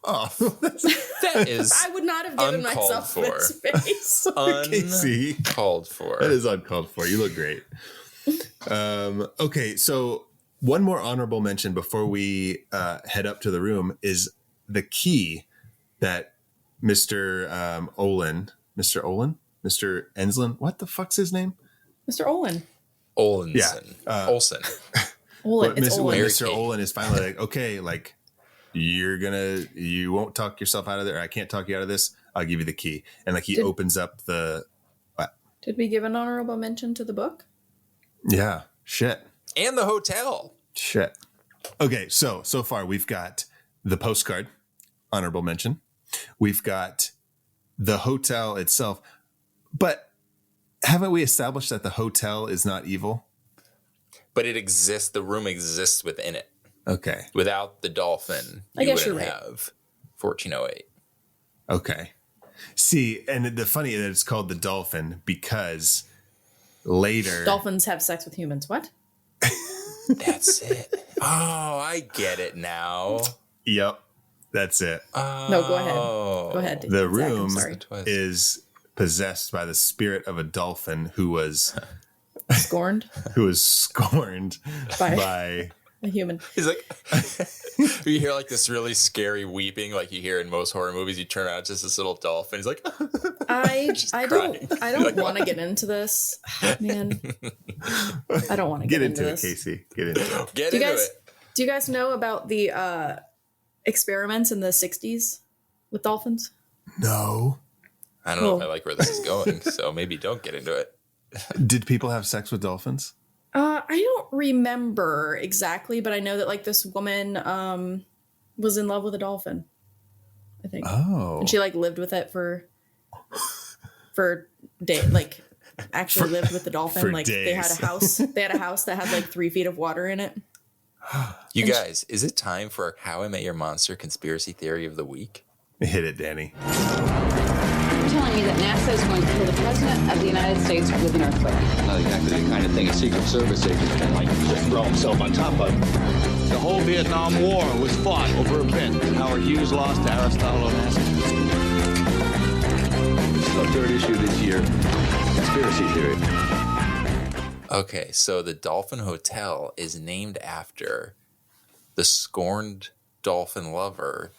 Oh, that is I would not have given uncalled myself for. this face. Casey. uncalled for. That is uncalled for. You look great. Okay, so one more honorable mention before we head up to the room is the key that Mr. Enslin, what the fuck's his name? Mr. Olin. Olinson. Olsen. Olin. It's When Olin. Mary Mr. Kate. Olin is finally like, okay, like you won't talk yourself out of there. I can't talk you out of this. I'll give you the key. And like he opens up the, Did we give an honorable mention to the book? yeah, shit. And the hotel. Shit. Okay, so far we've got the postcard, honorable mention. We've got the hotel itself. But haven't we established that the hotel is not evil? But it exists. The room exists within it. Okay. Without the dolphin, I you guess wouldn't you're right. have 1408. Okay. See, and the funny that it's called the dolphin because later Dolphins have sex with humans. What? That's it. Oh, I get it now. Yep. That's it. No, go ahead. Go ahead. The Zach, I'm room sorry. is possessed by the spirit of a dolphin who was Scorned scorned by a human. He's like, you hear like this really scary weeping, like you hear in most horror movies. You turn around, it's just this little dolphin. He's like, I crying. don't want to get into this, man. I don't want to get get into it, this. Casey. Get into it. get Do you into guys it. do you guys know about the experiments in the 60s with dolphins? No. I don't know if Cool. I like where this is going, so maybe don't get into it. Did people have sex with dolphins? I don't remember exactly, but I know that like this woman was in love with a dolphin, I think. Oh. And she like lived with it for day, like actually lived with the dolphin. for Like they had days. a house. They had a house that had like 3 feet of water in it. You guys, is it time for How I Met Your Monster conspiracy theory of the week? Hit it, Danny. You're telling me that NASA is going to kill the President of the United States with an earthquake. Not exactly the kind of thing a Secret Service agent can, like, just throw himself on top of. The whole Vietnam War was fought over a bet. Howard Hughes lost to Aristotle Onassis. This is the 3rd issue this year. Conspiracy theory. Okay, so the Dolphin Hotel is named after the scorned dolphin lover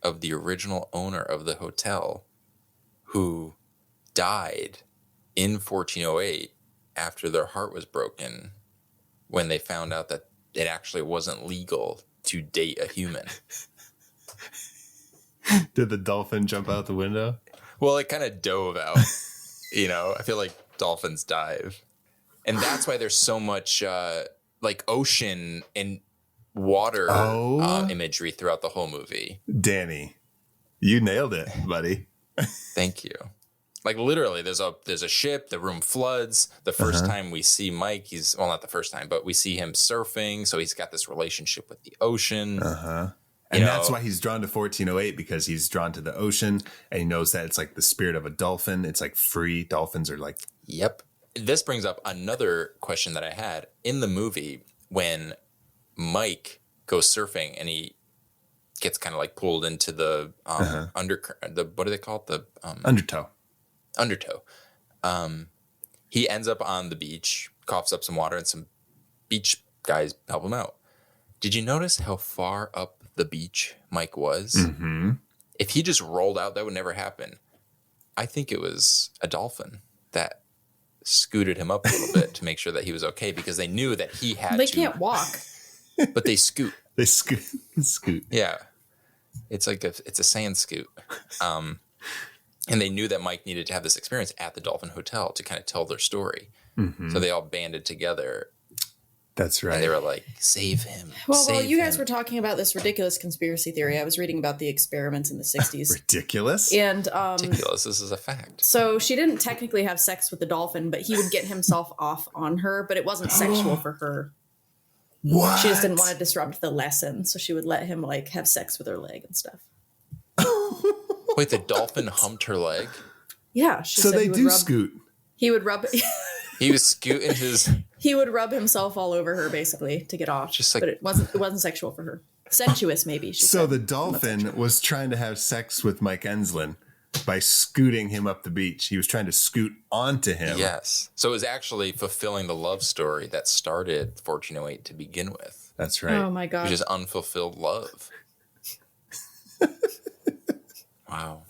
of the original owner of the hotel, who died in 1408 after their heart was broken when they found out that it actually wasn't legal to date a human. Did the dolphin jump out the window? Well, it kind of dove out. I feel like dolphins dive. And that's why there's so much like ocean and water imagery throughout the whole movie. Danny, you nailed it, buddy. Thank you. Like literally, there's a ship. The room floods. The first time we see Mike, not the first time, but we see him surfing. So he's got this relationship with the ocean. And that's why he's drawn to 1408, because he's drawn to the ocean and he knows that it's like the spirit of a dolphin. It's like free. Dolphins are like, Yep. This brings up another question that I had in the movie when Mike goes surfing and he gets kind of like pulled into the what do they call it? The undertow. He ends up on the beach, coughs up some water, and some beach guys help him out. Did you notice how far up the beach Mike was? Mm-hmm. If he just rolled out, that would never happen. I think it was a dolphin that scooted him up a little bit to make sure that he was okay, because they knew that he had They to. can't walk. But they scoot. They scoot. Yeah. It's like it's a sand scoot. And they knew that Mike needed to have this experience at the Dolphin Hotel to kind of tell their story. Mm-hmm. So they all banded together. That's right. And they were like, save him. Well, save while you guys him. were talking about this ridiculous conspiracy theory, I was reading about the experiments in the 60s. Ridiculous? And Ridiculous. This is a fact. so she didn't technically have sex with the dolphin, but he would get himself off on her, but it wasn't sexual for her. What? She just didn't want to disrupt the lesson, so she would let him like have sex with her leg and stuff. Wait, the dolphin humped her leg? Yeah. She So said they he would do rub, scoot. He would rub He was scooting his... he would rub himself all over her basically to get off. Just like- but it wasn't sexual for her. Sensuous maybe. She So said. the dolphin was trying to have sex with Mike Enslin by scooting him up the beach. He was trying to scoot onto him. Yes. So it was actually fulfilling the love story that started 1408 to begin with. That's right. Oh my god. Which is unfulfilled love. Wow.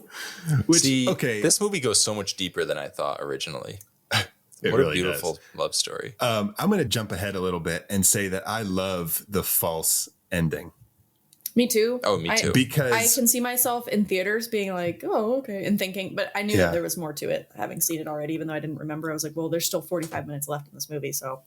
Which, See, okay. this movie goes so much deeper than I thought originally. It What really a beautiful does. love story. I'm going to jump ahead a little bit and say that I love the false ending. Me too. Oh, me too. Because I can see myself in theaters being like, oh, okay, and thinking, but I knew Yeah. that there was more to it, having seen it already, even though I didn't remember. I was like, well, there's still 45 minutes left in this movie, so.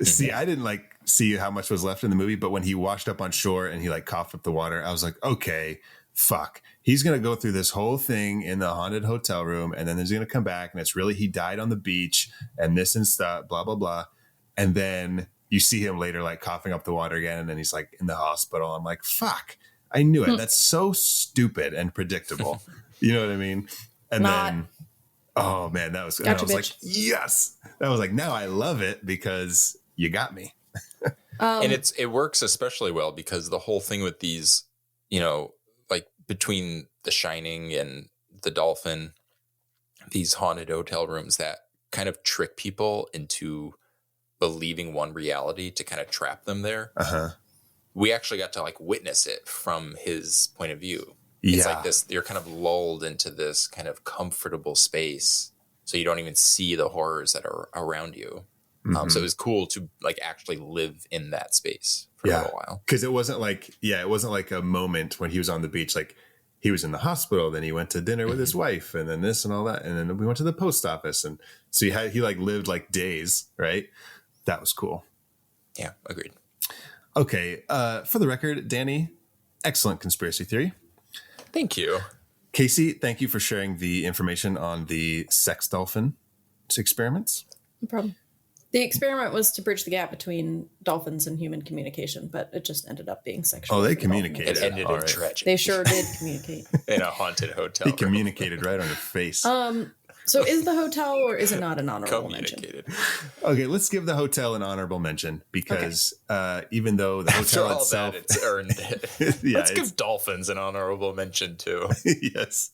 see, I didn't like see how much was left in the movie, but when he washed up on shore and he like coughed up the water, I was like, okay, fuck. He's going to go through this whole thing in the haunted hotel room, and then he's going to come back, and it's really he died on the beach and this and stuff, blah, blah, blah. And then you see him later like coughing up the water again, and then he's like in the hospital. I'm like, fuck. I knew it. That's so stupid and predictable. You know what I mean? And then, oh man, that was, and I Gotcha, was like, bitch. yes. I was like, now I love it because you got me. And it works especially well because the whole thing with these, you know, like between The Shining and The Dolphin, these haunted hotel rooms that kind of trick people into believing one reality to kind of trap them there. Uh-huh. We actually got to like witness it from his point of view. It's Yeah. like this, you're kind of lulled into this kind of comfortable space. So you don't even see the horrors that are around you. So it was cool to like actually live in that space for a little while. Cause it wasn't like, it wasn't like a moment when he was on the beach. Like he was in the hospital, then he went to dinner with his wife and then this and all that. And then we went to the post office. And so he like lived like days, right? That was cool. Yeah, agreed. Okay. For the record, Danny, excellent conspiracy theory. Thank you. Casey, thank you for sharing the information on the sex dolphin experiments. No problem. The experiment was to bridge the gap between dolphins and human communication, but it just ended up being sexual. Oh, they for the dolphin. communicated. It ended All in right. tragedy. They sure did communicate. In a haunted hotel. He communicated right on your face. So is the hotel or is it not an honorable mention? Communicated. Okay, let's give the hotel an honorable mention because even though the After hotel all itself, that, it's earned it. Yeah, Let's it's- give dolphins an honorable mention too. yes.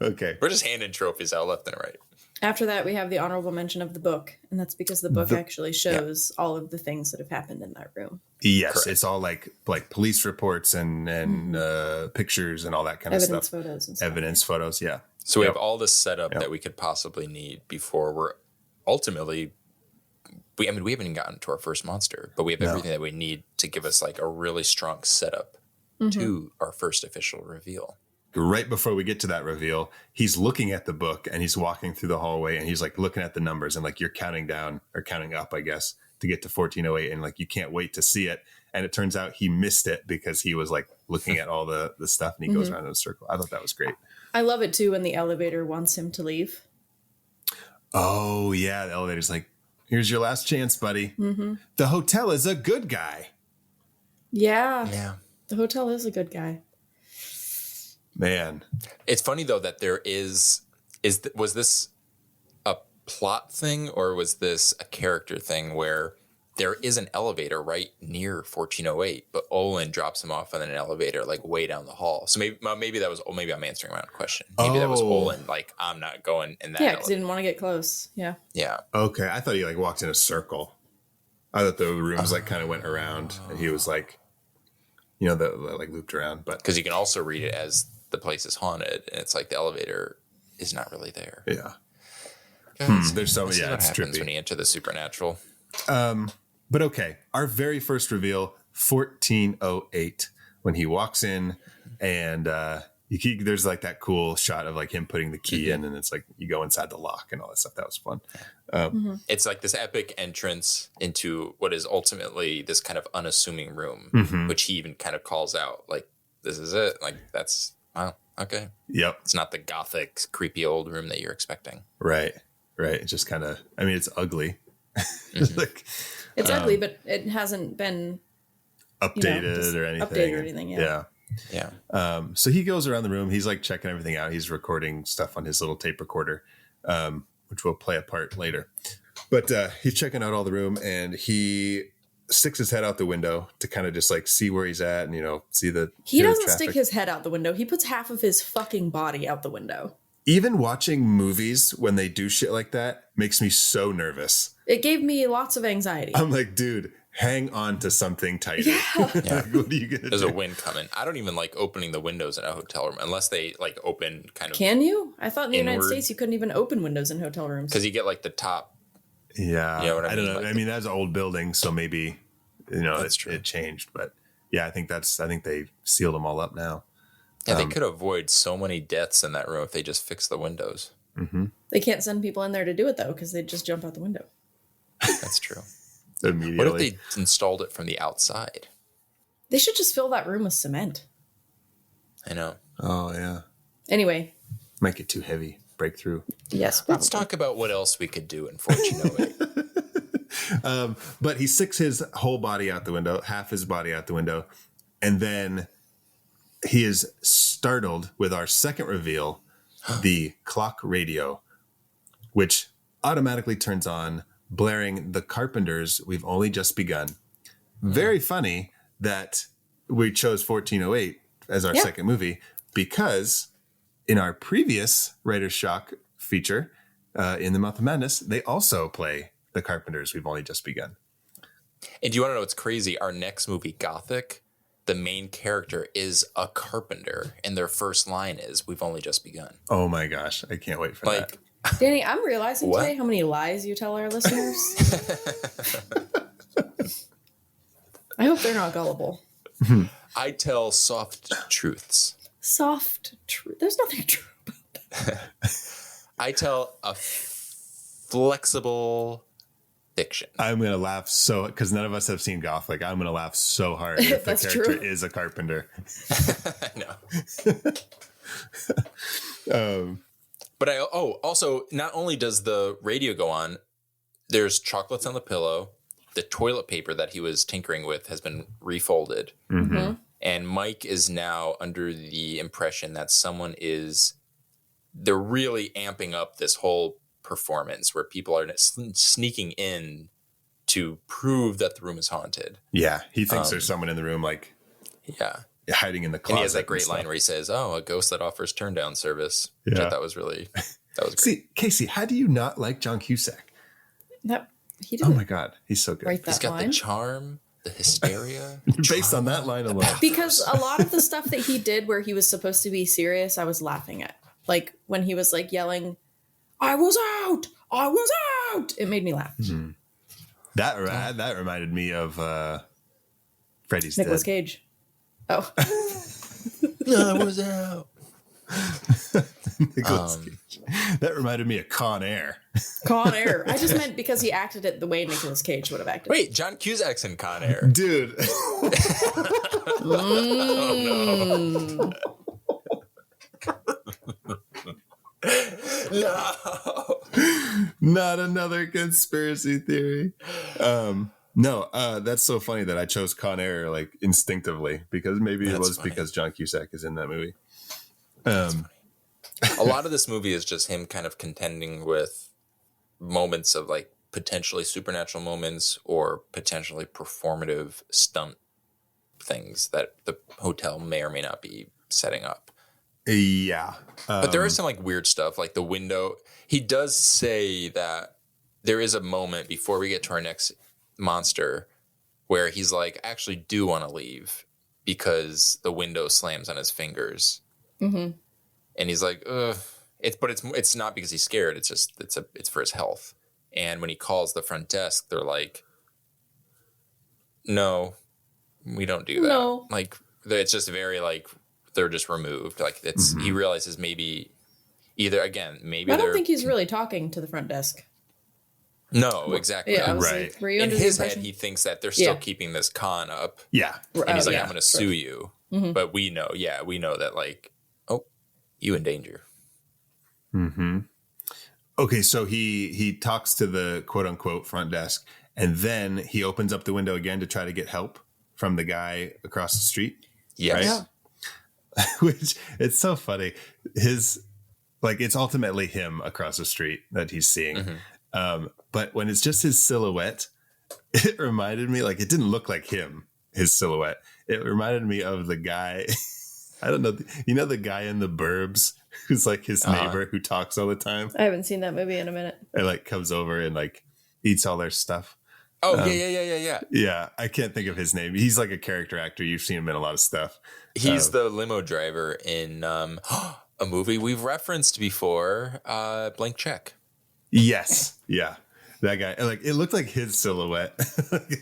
Okay. We're just handing trophies out left and right. After that, we have the honorable mention of the book, and that's because the book actually shows all of the things that have happened in that room. Yes, Correct. it's all like police reports and pictures and all that kind of Evidence stuff. photos and stuff. Evidence photos, yeah. So we Yep. have all this setup that we could possibly need before we're ultimately. We haven't even gotten to our first monster, but we have everything that we need to give us like a really strong setup to our first official reveal. Right before we get to that reveal, he's looking at the book and he's walking through the hallway and he's like looking at the numbers and like you're counting down or counting up, I guess, to get to 1408 and like you can't wait to see it. And it turns out he missed it because he was like looking at all the stuff and he goes around in a circle. I thought that was great. I love it too when the elevator wants him to leave. Oh yeah, the elevator's like, here's your last chance, buddy. The hotel is a good guy. Yeah, Yeah. the hotel is a good guy. Man. It's funny though that there was this a plot thing or was this a character thing where there is an elevator right near 1408, but Olin drops him off on an elevator like way down the hall. So maybe that was maybe I'm answering my own question. Maybe that was Oh. Olin like I'm not going in that. Yeah, because elevator. he didn't want to get close. Yeah. Yeah. Okay, I thought he like walked in a circle. I thought the rooms like kind of went around and he was like, you know, the like looped around. But Because you can also read it as the place is haunted, and it's like the elevator is not really there. yeah, Guys, there's so this yeah, is what it's happens trippy. when you enter the supernatural. But okay, our very first reveal, 1408, when he walks in and There's like that cool shot of like him putting the key in, and it's like you go inside the lock and all that stuff. That was fun. It's like this epic entrance into what is ultimately this kind of unassuming room, which he even kind of calls out like, this is it. Like, that's, wow, okay. Yep. It's not the gothic, creepy old room that you're expecting. Right. It just kind of, I mean, it's ugly. Like, it's ugly, but it hasn't been updated or anything. Updated or anything, yeah. So he goes around the room. He's like checking everything out. He's recording stuff on his little tape recorder, which will play a part later. But he's checking out all the room, and he sticks his head out the window to kind of just like see where he's at and, see the He doesn't traffic. stick his head out the window. He puts half of his fucking body out the window. Even watching movies when they do shit like that makes me so nervous. It gave me lots of anxiety. I'm like, dude, hang on to something tighter. Like, what are you gonna There's do? a wind coming. I don't even like opening the windows in a hotel room unless they like open kind of. Can you? I thought in the United Inward. States you couldn't even open windows in hotel rooms. Because you get like the top. Yeah, You know what I I don't mean? know. Like I mean, that's an old building, so maybe That's true. it changed. But yeah, I think they sealed them all up now. Yeah, they could avoid so many deaths in that room if they just fixed the windows. They can't send people in there to do it, though, because they'd just jump out the window. That's true. Immediately. What if they installed it from the outside? They should just fill that room with cement. I know. Oh yeah, Anyway, might get too heavy. Breakthrough. yes. Let's probably. talk about what else we could do in 1408. But he sticks his whole body out the window, half his body out the window, and then he is startled with our second reveal, the clock radio, which automatically turns on, blaring The Carpenters' We've Only Just Begun. Very funny that we chose 1408 as our second movie, because in our previous Writer's Shock feature, in the Month of Madness, they also play The Carpenters' We've Only Just Begun. And do you want to know what's crazy? Our next movie, Gothic, the main character is a carpenter, and their first line is, "We've only just begun." Oh my gosh, I can't wait for that. Danny, I'm realizing What? today how many lies you tell our listeners. I hope they're not gullible. I tell soft truths. Soft truth. There's nothing true about that. I tell a flexible fiction. I'm going to laugh because none of us have seen Gothic. I'm going to laugh so hard if the That's character true. is a carpenter. I know. But also, not only does the radio go on, there's chocolates on the pillow. The toilet paper that he was tinkering with has been refolded. And Mike is now under the impression that they're really amping up this whole performance where people are sneaking in to prove that the room is haunted. Yeah, he thinks there's someone in the room, like, Yeah. hiding in the closet. And he has that great stuff. line where he says, "Oh, a ghost that offers turn down service." Which I thought was really, that was great. See, Casey, how do you not like John Cusack? He Oh didn't my God, he's so good. write that He's got line. the charm, the hysteria. Based on that line alone. Because a lot of the stuff that he did where he was supposed to be serious, I was laughing at. Like when he was like yelling, "I was out! I was out!" It made me laugh. That reminded me of Freddy's Nicolas Dead. Cage. Oh. I was out. Nicolas Cage. That reminded me of Con Air. Con Air. I just meant because he acted it the way Nicolas Cage would have acted. Wait, John Cusack's in Con Air. Dude. No. Not another conspiracy theory. No, that's so funny that I chose Con Air like instinctively, because maybe it That's was funny. because John Cusack is in that movie. A lot of this movie is just him kind of contending with moments of like potentially supernatural moments or potentially performative stunt things that the hotel may or may not be setting up. Yeah. But there is some like weird stuff, like the window. He does say that there is a moment before we get to our next monster where he's like, I actually do want to leave because the window slams on his fingers. Mm-hmm. And he's like, ugh. It's not because he's scared. It's just, it's for his health. And when he calls the front desk, they're like, no, we don't do that. No. Like, it's just very like, they're just removed. Like it's he realizes maybe either again maybe I don't think he's really talking to the front desk. No, exactly. Yeah, I was Right. like, were you In under the his head, impression? he thinks that they're still keeping this con up, Yeah. and he's like, yeah. "I'm going to sue you." But we know that like, oh, you in danger. Okay, so he talks to the quote unquote front desk, and then he opens up the window again to try to get help from the guy across the street. Yes. Yeah. Which it's so funny. It's ultimately him across the street that he's seeing. But when it's just his silhouette, it reminded me, like, it didn't look like him, his silhouette. It reminded me of the guy. I don't know. The guy in The Burbs who's like his neighbor who talks all the time. I haven't seen that movie in a minute. And like comes over and like eats all their stuff. Oh, yeah. Yeah, I can't think of his name. He's like a character actor. You've seen him in a lot of stuff. He's the limo driver in a movie we've referenced before, Blank Check. Yes. Yeah. That guy. Like it looked like his silhouette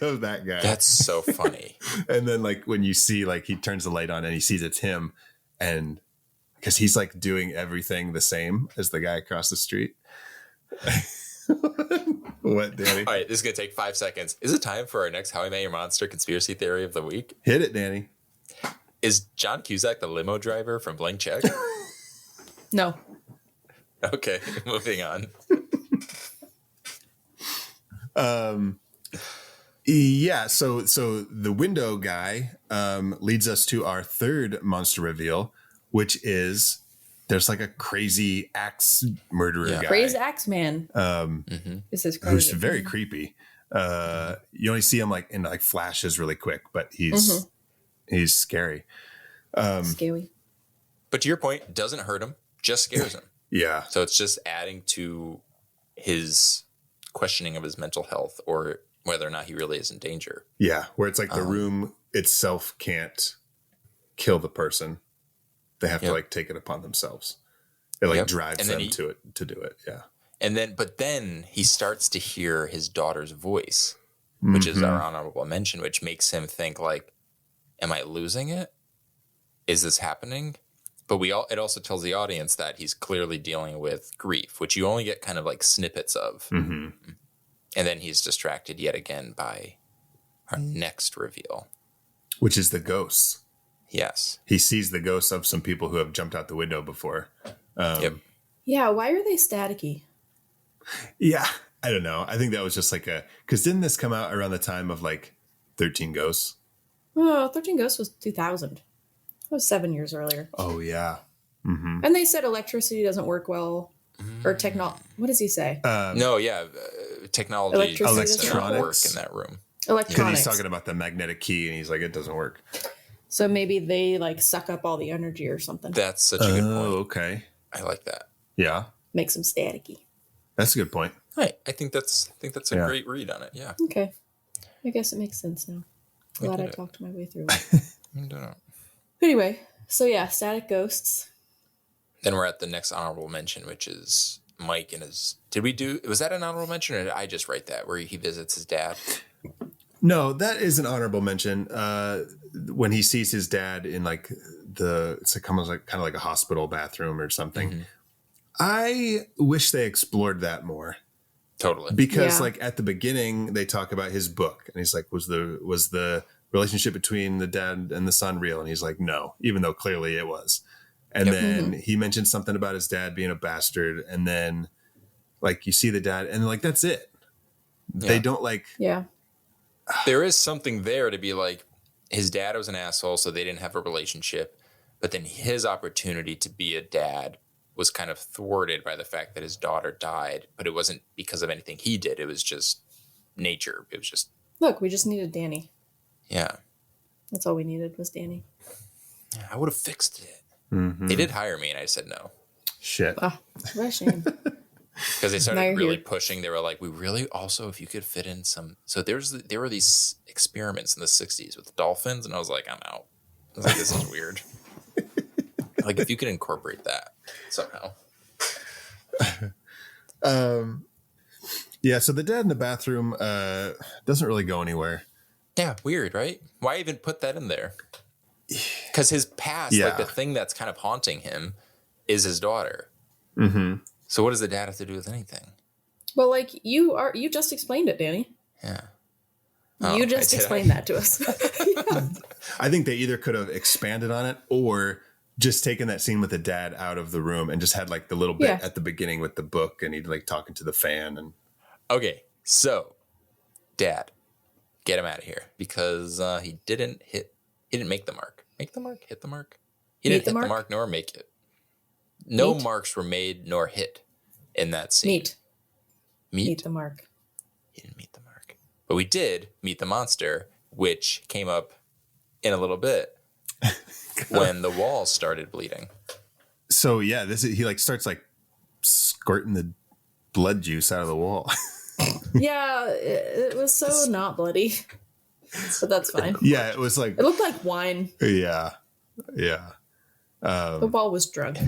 of that guy. That's so funny. And then like when you see like he turns the light on and he sees it's him, and because he's like doing everything the same as the guy across the street. What, Danny? All right, this is going to take 5 seconds. Is it time for our next How I Met Your Monster conspiracy theory of the week? Hit it, Danny. Is John Cusack the limo driver from Blank Check? No. Okay, moving on. Yeah, so the window guy leads us to our third monster reveal, which is there's like a crazy axe murderer guy. Crazy Axe Man. This is crazy. Who's very creepy. You only see him like in like flashes really quick, but he's scary. Scary. But to your point, doesn't hurt him, just scares him. Yeah. So it's just adding to his questioning of his mental health or whether or not he really is in danger. Yeah, where it's like the room itself can't kill the person. They have to like take it upon themselves. It like drives them to do it. Yeah. And then he starts to hear his daughter's voice, which is our honorable mention, which makes him think like, am I losing it? Is this happening? But it also tells the audience that he's clearly dealing with grief, which you only get kind of like snippets of. And then he's distracted yet again by our next reveal, Which is the ghosts. Yes. He sees the ghosts of some people who have jumped out the window before. Yeah, why are they staticky? Yeah, I don't know. I think that was just like because didn't this come out around the time of like 13 Ghosts? Oh, 13 Ghosts was 2000. That was 7 years earlier. Oh, yeah. And they said electricity doesn't work well. Or what does he say? Technology Electricity doesn't work in that room. Because Electronics. he's talking about the magnetic key and he's like, it doesn't work. So maybe they like suck up all the energy or something. That's such a good point. Oh, okay. I like that. Yeah. Makes them staticky. That's a good point. Right. I think that's a great read on it. Yeah. Okay. I guess it makes sense now. Glad I talked my way through it. Anyway, so yeah, static ghosts. Then we're at the next honorable mention, which is Mike and his. Was that an honorable mention, or did I just write that where he visits his dad? No, that is an honorable mention. When he sees his dad in like it's like kind of like a hospital bathroom or something. I wish they explored that more. Totally. Because like at the beginning they talk about his book and he's like, was the relationship between the dad and the son real? And he's like, no, even though clearly it was. And then he mentioned something about his dad being a bastard. And then like you see the dad and like, that's it. Yeah. They don't like. Yeah. There is something there to be like, his dad was an asshole, so they didn't have a relationship. But then his opportunity to be a dad was kind of thwarted by the fact that his daughter died. But it wasn't because of anything he did. It was just nature. It was just. Look, we just needed Danny. Yeah. That's all we needed was Danny. Yeah, I would have fixed it. They did hire me and I said no. Shit. Oh, what a shame. Because they started really pushing. They were like, we really also, if you could fit in some. So there were these experiments in the 60s with dolphins. And I was like, I'm out. I was like, this is weird. Like, if you could incorporate that somehow. Yeah, so the dad in the bathroom doesn't really go anywhere. Yeah, weird, right? Why even put that in there? Because his past, like the thing that's kind of haunting him is his daughter. Mm-hmm. So what does the dad have to do with anything? Well, like you just explained it, Danny. Yeah. You just explained that to us. Yeah. I think they either could have expanded on it or just taken that scene with the dad out of the room and just had like the little bit at the beginning with the book and he'd like talking to the fan. And okay, so dad, get him out of here because he didn't make the mark. Make the mark? Hit the mark? He didn't hit the mark nor make it. No marks were made nor hit in that scene. Meet the mark. He didn't meet the mark. But we did meet the monster, which came up in a little bit when the wall started bleeding. So yeah, he like starts like squirting the blood juice out of the wall. Yeah, it was so not bloody. But that's fine. Yeah, it was like... It looked like wine. Yeah. The wall was drunk.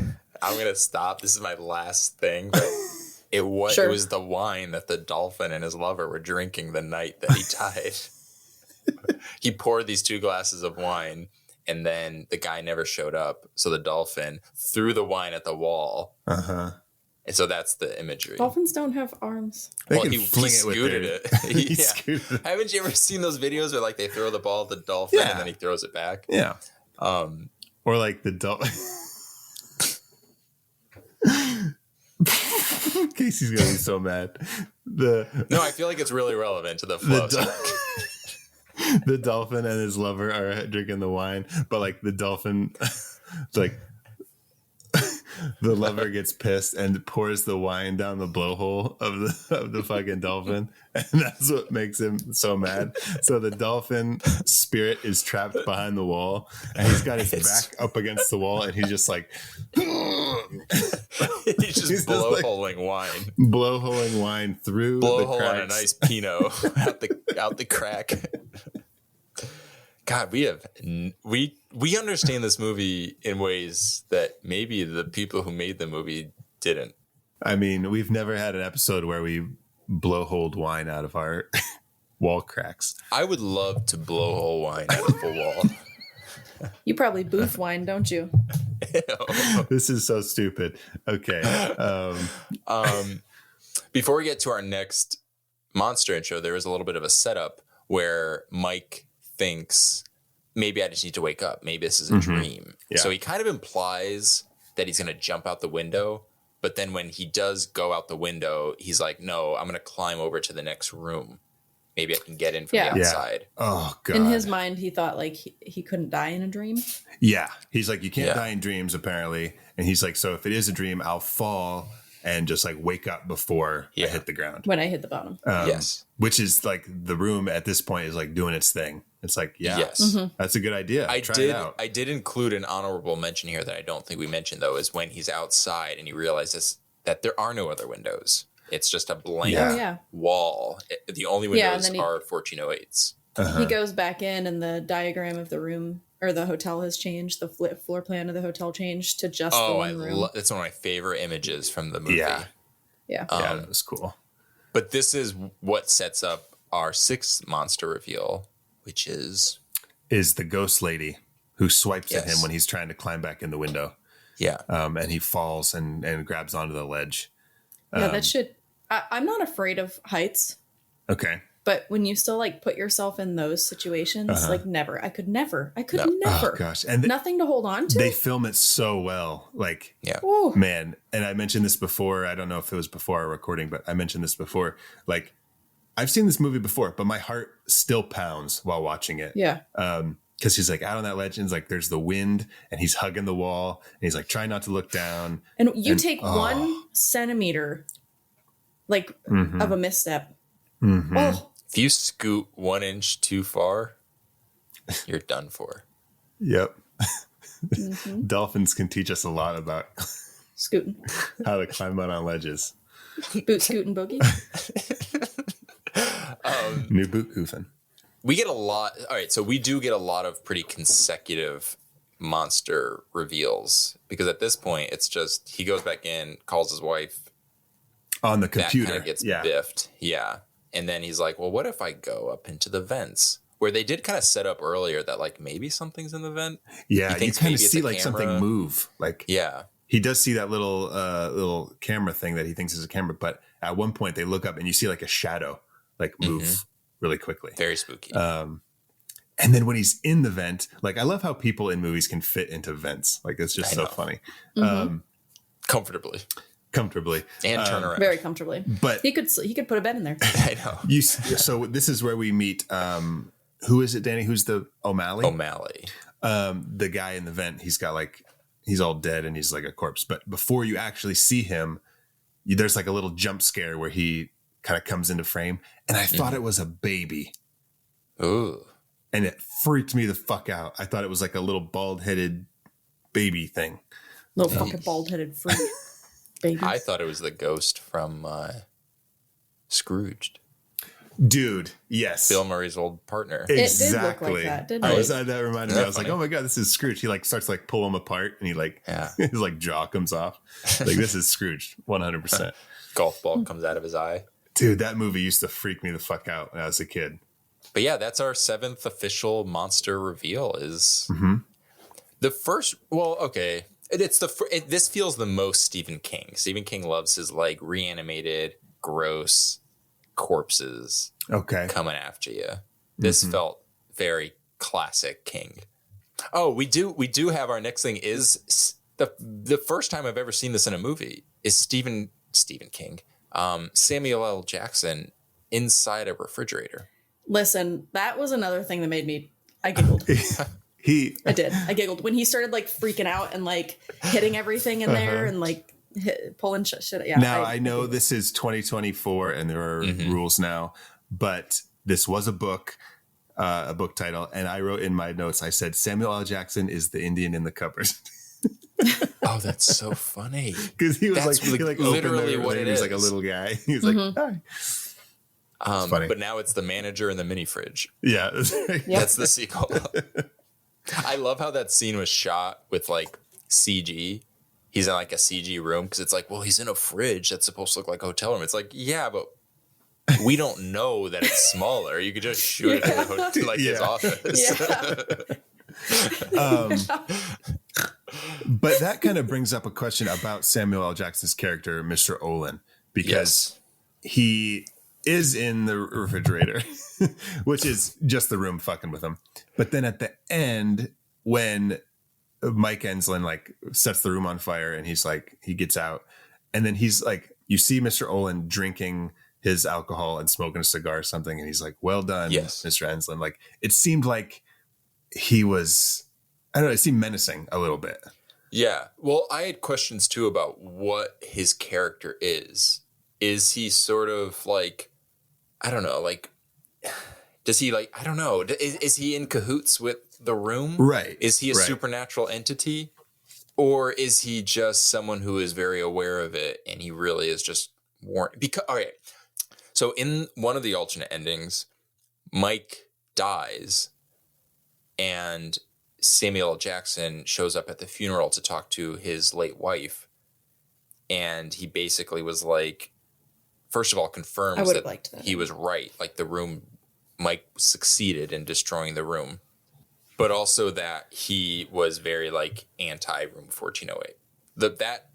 I'm going to stop. This is my last thing. But it was the wine that the dolphin and his lover were drinking the night that he died. He poured these 2 glasses of wine, and then the guy never showed up. So the dolphin threw the wine at the wall. Uh-huh. And so that's the imagery. Dolphins don't have arms. He scooted it. Scooted it. Haven't you ever seen those videos where like they throw the ball at the dolphin and then he throws it back? Yeah. Or like the dolphin. Casey's gonna be so mad. No, I feel like it's really relevant to the flow. The dolphin and his lover are drinking the wine, but like the dolphin, like the lover gets pissed and pours the wine down the blowhole of the fucking dolphin, and that's what makes him so mad. So the dolphin spirit is trapped behind the wall, and he's got his back up against the wall, and he's just like he's just blowholing wine, blowholing wine through blowhole the cracks. on a nice Pinot out the crack. God, we understand this movie in ways that maybe the people who made the movie didn't. I mean, we've never had an episode where we blowholed wine out of our wall cracks. I would love to blowhole wine out of a wall. You probably booth wine, don't you? This is so stupid. Okay. Before we get to our next monster intro, there is a little bit of a setup where Mike thinks maybe I just need to wake up. Maybe this is a dream. Yeah. So he kind of implies that he's going to jump out the window. But then when he does go out the window, he's like, no, I'm going to climb over to the next room. Maybe I can get in from the outside. Yeah. Oh, God. In his mind, he thought like he couldn't die in a dream. Yeah. He's like, you can't die in dreams, apparently. And he's like, so if it is a dream, I'll fall and just like wake up before I hit the ground. When I hit the bottom. Yes. Which is like the room at this point is like doing its thing. It's like, that's a good idea. I did include an honorable mention here that I don't think we mentioned, though, is when he's outside and he realizes that there are no other windows. It's just a blank wall. The only windows are 1408s. He goes back in and the diagram of the room or the hotel has changed. The floor plan of the hotel changed to just the one room. That's one of my favorite images from the movie. Yeah. That was cool. But this is what sets up our 6th monster reveal, which is the ghost lady who swipes at him when he's trying to climb back in the window. Yeah. And he falls and grabs onto the ledge. Yeah, that should... I'm not afraid of heights. Okay. But when you still like put yourself in those situations, like never. I could never. Oh, gosh. And nothing to hold on to. They film it so well. Like, man. And I mentioned this before. I don't know if it was before our recording, but I mentioned this before. Like, I've seen this movie before, but my heart still pounds while watching it. Yeah. Because he's like out on that ledge and like there's the wind and he's hugging the wall and he's like trying not to look down. And you take 1 centimeter like of a misstep. Mm-hmm. Oh. If you scoot 1 inch too far, you're done for. Yep. Dolphins can teach us a lot about scooting, how to climb out on ledges. Boot scooting boogie. New boot goofing. We get a lot. All right. So we do get a lot of pretty consecutive monster reveals because at this point it's just, he goes back in, calls his wife on the computer. That kind of gets biffed. Yeah. And then he's like, well, what if I go up into the vents? where they did kind of set up earlier that like maybe something's in the vent. Yeah, you kind of see like camera. something move. Like Yeah. He does see that little camera thing that he thinks is a camera, but at one point they look up and you see like a shadow like move really quickly. Very spooky. And then when he's in the vent, like I love how people in movies can fit into vents. Like it's just so funny. Comfortably And turn around Very comfortably. But he could put a bed in there. I know. So this is where we meet. Who is it, Danny? Who's the O'Malley? The guy in the vent. He's all dead and he's like a corpse. But before you actually see him, there's like a little jump scare where he kind of comes into frame, and I thought it was a baby. Ooh. And it freaked me the fuck out. I thought it was like a little bald-headed baby thing. Little fucking bald-headed freak. Baby. I thought it was the ghost from Scrooged. Dude, yes. Bill Murray's old partner. Exactly. It did look like that, didn't it? That reminded me. I was like, oh my God, this is Scrooge. He like starts like pull him apart and he like, his like jaw comes off. Like this is Scrooge, 100%. Golf ball comes out of his eye. Dude, that movie used to freak me the fuck out when I was a kid. But yeah, that's our 7th official monster reveal is the first. Well, okay. This feels the most Stephen King. Stephen King loves his like reanimated, gross corpses coming after you. This felt very classic King. Oh, we do have our next thing is the first time I've ever seen this in a movie is Stephen King, Samuel L. Jackson inside a refrigerator. Listen, that was another thing that made me, I giggled. I giggled when he started like freaking out and like hitting everything in there and like pulling shit. Yeah. Now I know this is 2024 and there are rules now, but this was a book title. And I wrote in my notes, I said, Samuel L. Jackson is the Indian in the cupboard. Oh, that's so funny. Because he was literally what it is. He was like a little guy. He was like, hi. Funny. But now it's the manager in the mini fridge. Yeah. That's the sequel. I love how that scene was shot with like CG. He's in like a CG room because it's like, well, he's in a fridge that's supposed to look like a hotel room. It's like, yeah, but we don't know that it's smaller. You could just shoot it in the hotel, like his office. But that kind of brings up a question about Samuel L. Jackson's character, Mr. Olin, because he is in the refrigerator, which is just the room fucking with him. But then at the end, when Mike Enslin like sets the room on fire and he's like, he gets out and then he's like, you see Mr. Olin drinking his alcohol and smoking a cigar or something. And he's like, well done, Mr. Enslin. Like it seemed like he was, I don't know, it seemed menacing a little bit. Yeah. Well, I had questions too about what his character is. Is he sort of like, I don't know, like, does he like, I don't know. Is he in cahoots with the room? Right. Is he a supernatural entity? Or is he just someone who is very aware of it and he really is just warned? Because, all right. So in one of the alternate endings, Mike dies and Samuel L. Jackson shows up at the funeral to talk to his late wife. And he basically was like, first of all, confirms that he was right. Like the room, Mike succeeded in destroying the room, but also that he was very like anti-room 1408. That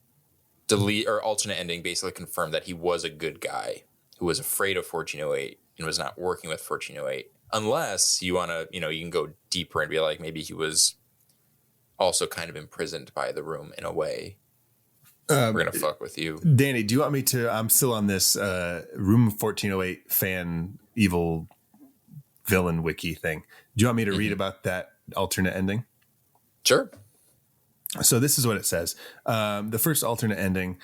delete or alternate ending basically confirmed that he was a good guy who was afraid of 1408 and was not working with 1408. Unless you want to, you can go deeper and be like, maybe he was also kind of imprisoned by the room in a way. We're going to fuck with you. Danny, do you want me to, I'm still on this Room 1408 fan evil villain wiki thing. Do you want me to read about that alternate ending? Sure. So this is what it says. The first alternate ending,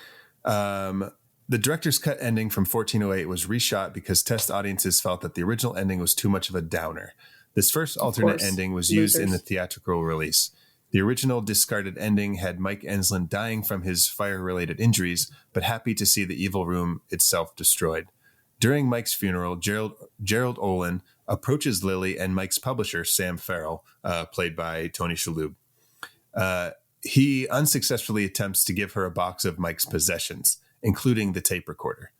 the director's cut ending from 1408 was reshot because test audiences felt that the original ending was too much of a downer. This first alternate ending was used in the theatrical release. The original discarded ending had Mike Enslin dying from his fire-related injuries, but happy to see the evil room itself destroyed. During Mike's funeral, Gerald Olin approaches Lily and Mike's publisher, Sam Farrell, played by Tony Shaloub. He unsuccessfully attempts to give her a box of Mike's possessions, including the tape recorder.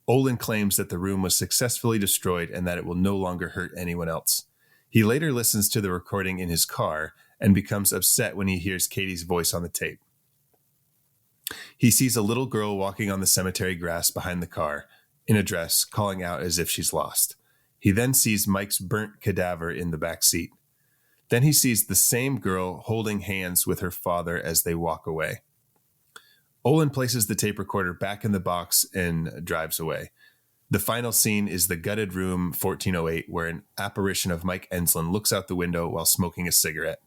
Olin claims that the room was successfully destroyed and that it will no longer hurt anyone else. He later listens to the recording in his car and becomes upset when he hears Katie's voice on the tape. He sees a little girl walking on the cemetery grass behind the car, in a dress, calling out as if she's lost. He then sees Mike's burnt cadaver in the back seat. Then he sees the same girl holding hands with her father as they walk away. Olin places the tape recorder back in the box and drives away. The final scene is the gutted room 1408, where an apparition of Mike Enslin looks out the window while smoking a cigarette.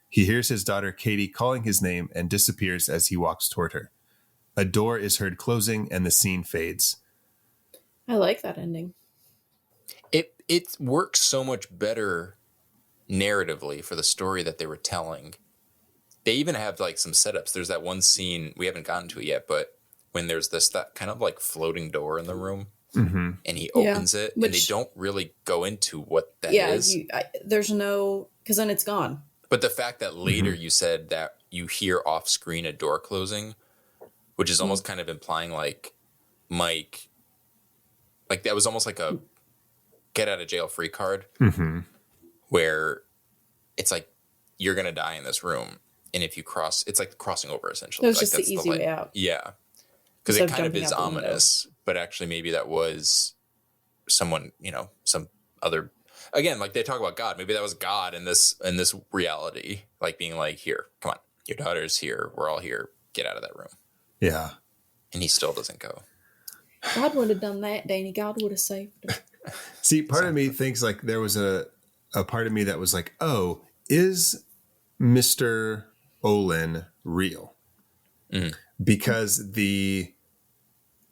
He hears his daughter Katie calling his name and disappears as he walks toward her. A door is heard closing and the scene fades. I like that ending. It works so much better narratively for the story that they were telling. They even have like some setups. There's that one scene, we haven't gotten to it yet, but when there's that kind of like floating door in the room, and he opens it, and they don't really go into what that is. There's no, because then it's gone. But the fact that later you said that you hear off screen a door closing, which is almost kind of implying like Mike, like that was almost like a get out of jail free card, where it's like you're gonna die in this room, and if you cross, it's like crossing over essentially. It was like just the easy way out. Yeah, because it kind of is ominous, but actually maybe that was someone, some other. Again, like they talk about God, maybe that was God in this reality, like being like, here, come on, your daughter's here, we're all here, get out of that room. Yeah, and he still doesn't go. God would have done that, Danny. God would have saved him. See, part of me thinks like there was a part of me that was like, oh, is Mr. Olin real? Because the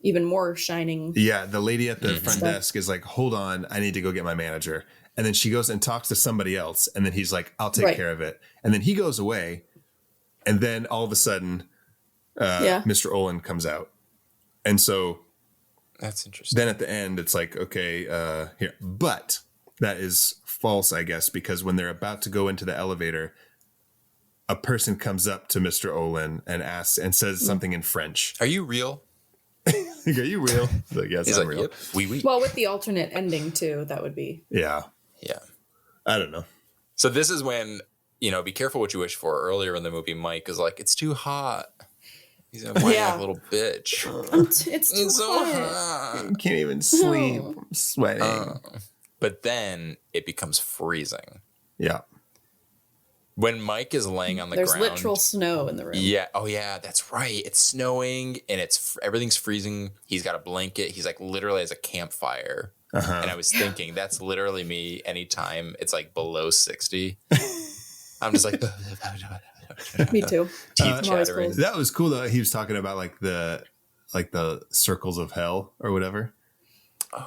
even more shining. Yeah, the lady at the front desk is like, hold on, I need to go get my manager. And then she goes and talks to somebody else. And then he's like, I'll take care of it. And then he goes away. And then all of a sudden, Mr. Olin comes out. And so that's interesting. Then at the end, it's like, okay, here. But that is false, I guess, because when they're about to go into the elevator, a person comes up to Mr. Olin and asks and says something in French. Are you real? Are you real? Like, yes, he's I'm like, real. Yep, oui. Well, with the alternate ending too, that would be. Yeah. I don't know. So this is when, be careful what you wish for. Earlier in the movie, Mike is like, it's too hot. He's a whiny like little bitch. It's too hot. I can't even sleep. I'm sweating. But then it becomes freezing. Yeah. When Mike is laying on the ground. There's literal snow in the room. Yeah. Oh, yeah. That's right. It's snowing and everything's freezing. He's got a blanket. He's like literally has a campfire. And I was thinking, that's literally me anytime it's like below 60. I'm just like... Me too. Teeth chattering. That was cool though. He was talking about like the circles of hell or whatever.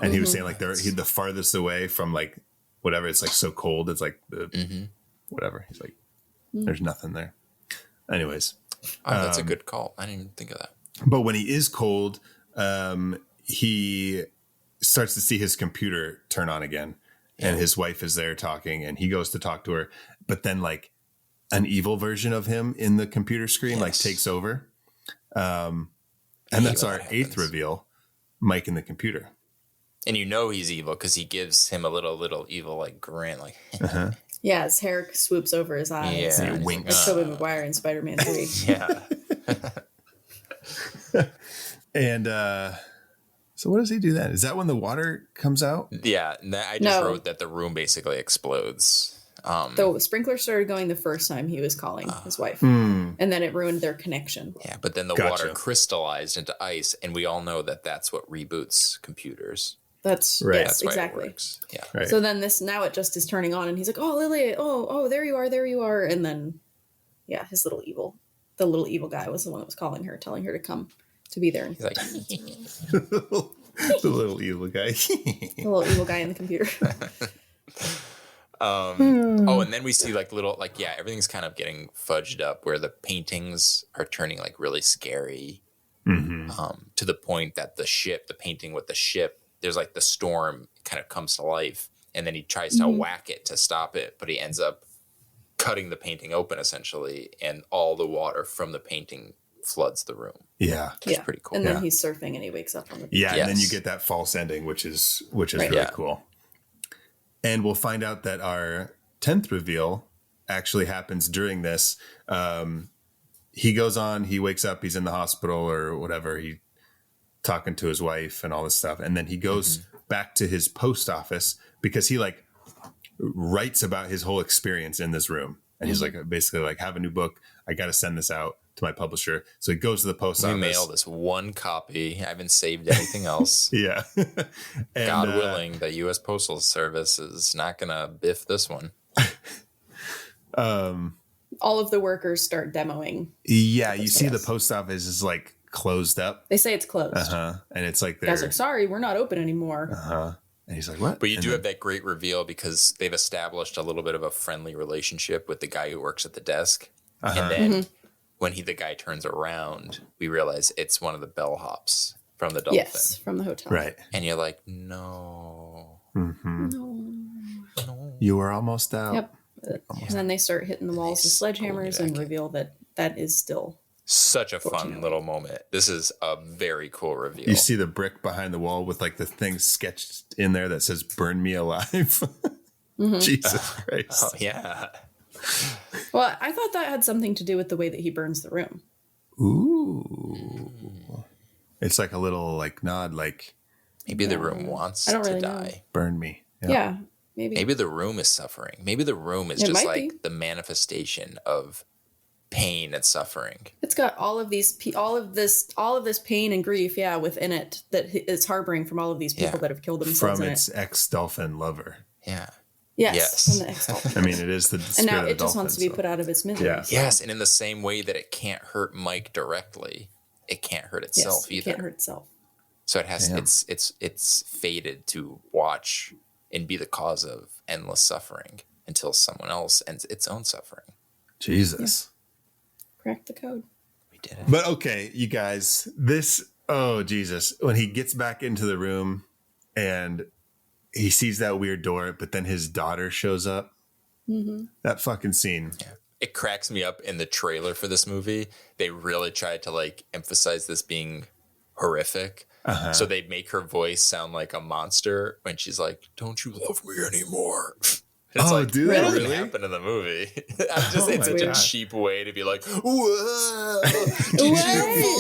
And he was saying like he's the farthest away from like whatever. It's like so cold. It's like the whatever. He's like, there's nothing there. Anyways. That's a good call. I didn't even think of that. But when he is cold, he starts to see his computer turn on again. And his wife is there talking and he goes to talk to her. But then like an evil version of him in the computer screen like takes over. And that's our eighth reveal, Mike in the computer. And he's evil because he gives him a little evil like grin, like yeah, his hair swoops over his eyes. Yeah, winks. Like Tobey Maguire in Spider-Man 3. Yeah. And so what does he do then? Is that when the water comes out? Yeah, I just wrote that the room basically explodes. The sprinkler started going the first time he was calling his wife, and then it ruined their connection. Yeah, but then the water crystallized into ice, and we all know that that's what reboots computers. That's right. Yes, that's why exactly. It works. Yeah. Right. So then now it just is turning on, and he's like, "Oh, Lily, oh, there you are," and then, the little evil guy was the one that was calling her, telling her to come to be there. He's like, the little evil guy. The little evil guy in the computer. and then we see everything's kind of getting fudged up where the paintings are turning like really scary, to the point that the painting with the ship, there's like the storm kind of comes to life, and then he tries to whack it to stop it, but he ends up cutting the painting open essentially, and all the water from the painting floods the room. Yeah. It's pretty cool. And then he's surfing and he wakes up on the beach. Yeah, and then you get that false ending, which is really cool. And we'll find out that our 10th reveal actually happens during this. He goes on, he wakes up, he's in the hospital or whatever. He talking to his wife and all this stuff. And then he goes back to his post office because he like writes about his whole experience in this room. And he's like, basically like, have a new book. I got to send this out to my publisher. So he goes to the post office. We mail this one copy. I haven't saved anything else. Yeah. And, God willing, the U.S. Postal Service is not going to biff this one. All of the workers start demoing. Yeah, you see the post office is like closed up. They say it's closed. And it's like the guy's like, sorry, we're not open anymore. And he's like, what? But you do have that great reveal because they've established a little bit of a friendly relationship with the guy who works at the desk. And then when the guy turns around, we realize it's one of the bellhops from the Dolphin. Yes, from the hotel. Right. And you're like, no. No. You were almost out. Yep. And then they start hitting the walls with sledgehammers and reveal that is still such a fun little moment. This is a very cool reveal. You see the brick behind the wall with like the thing sketched in there that says "Burn me alive." Jesus Christ! Oh, yeah. Well, I thought that had something to do with the way that he burns the room. Ooh, it's like a little like nod, like maybe the room wants to die. Know. Burn me. Yeah, maybe. Maybe the room is suffering. Maybe the room is just like the manifestation of pain and suffering. It's got all of this pain and grief, within it that it's harboring from all of these people that have killed themselves from its ex-dolphin lover. Yeah. Yes. From the ex-dolphin. I mean, it is the spirit and now of the it just dolphin, wants to be put out of its misery. Yeah. Yes, and in the same way that it can't hurt Mike directly, it can't hurt itself either. It can't hurt itself. So it has it's fated to watch and be the cause of endless suffering until someone else ends its own suffering. Jesus. Yeah. Crack the code. We did it. But okay, you guys, Jesus, when he gets back into the room and he sees that weird door, but then his daughter shows up. That fucking scene. Yeah. It cracks me up in the trailer for this movie. They really tried to like emphasize this being horrific. So they make her voice sound like a monster when she's like, "Don't you love me anymore?" It's like, do they really really? Happen in the movie? It's such a cheap way to be like, "Whoa,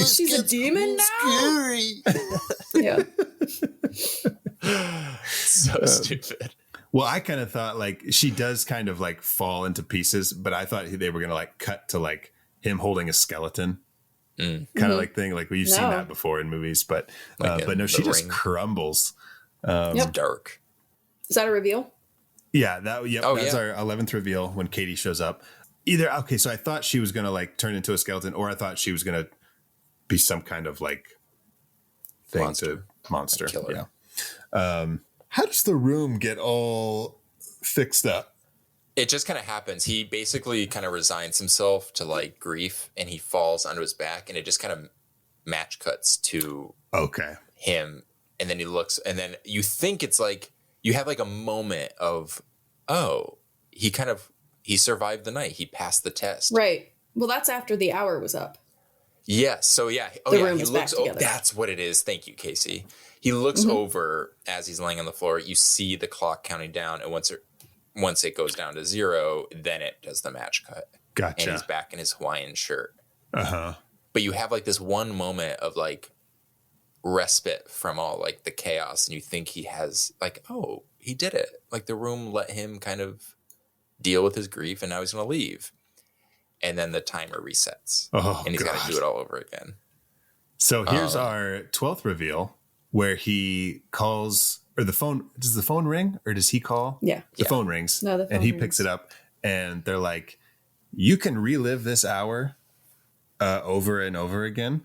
she's a demon now." Scary. Yeah, so stupid. Well, I kind of thought like she does kind of like fall into pieces, but I thought they were gonna like cut to like him holding a skeleton, kind of like thing. Like we've seen that before in movies, but no, she just crumbles. It's dark. Is that a reveal? Yeah, that's our 11th reveal when Katie shows up. So I thought she was going to like turn into a skeleton, or I thought she was going to be some kind of like monster. Killer. Yeah. How does the room get all fixed up? It just kind of happens. He basically kind of resigns himself to like grief and he falls onto his back and it just kind of match cuts to him. And then he looks and then you think it's like, you have like a moment of, he survived the night. He passed the test. Right. Well, that's after the hour was up. Yes. So yeah. The room is back together. That's what it is. Thank you, Casey. He looks over as he's laying on the floor. You see the clock counting down. And once it goes down to 0, then it does the match cut. Gotcha. And he's back in his Hawaiian shirt. But you have like this one moment of like respite from all like the chaos. And you think he has like, he did it. Like the room let him kind of deal with his grief and now he's going to leave. And then the timer resets. And he's got to do it all over again. So here's our 12th reveal where he calls, or the phone, does the phone ring or does he call? Yeah. The phone rings. No, the phone and he rings. picks it up and they're like, you can relive this hour over and over again,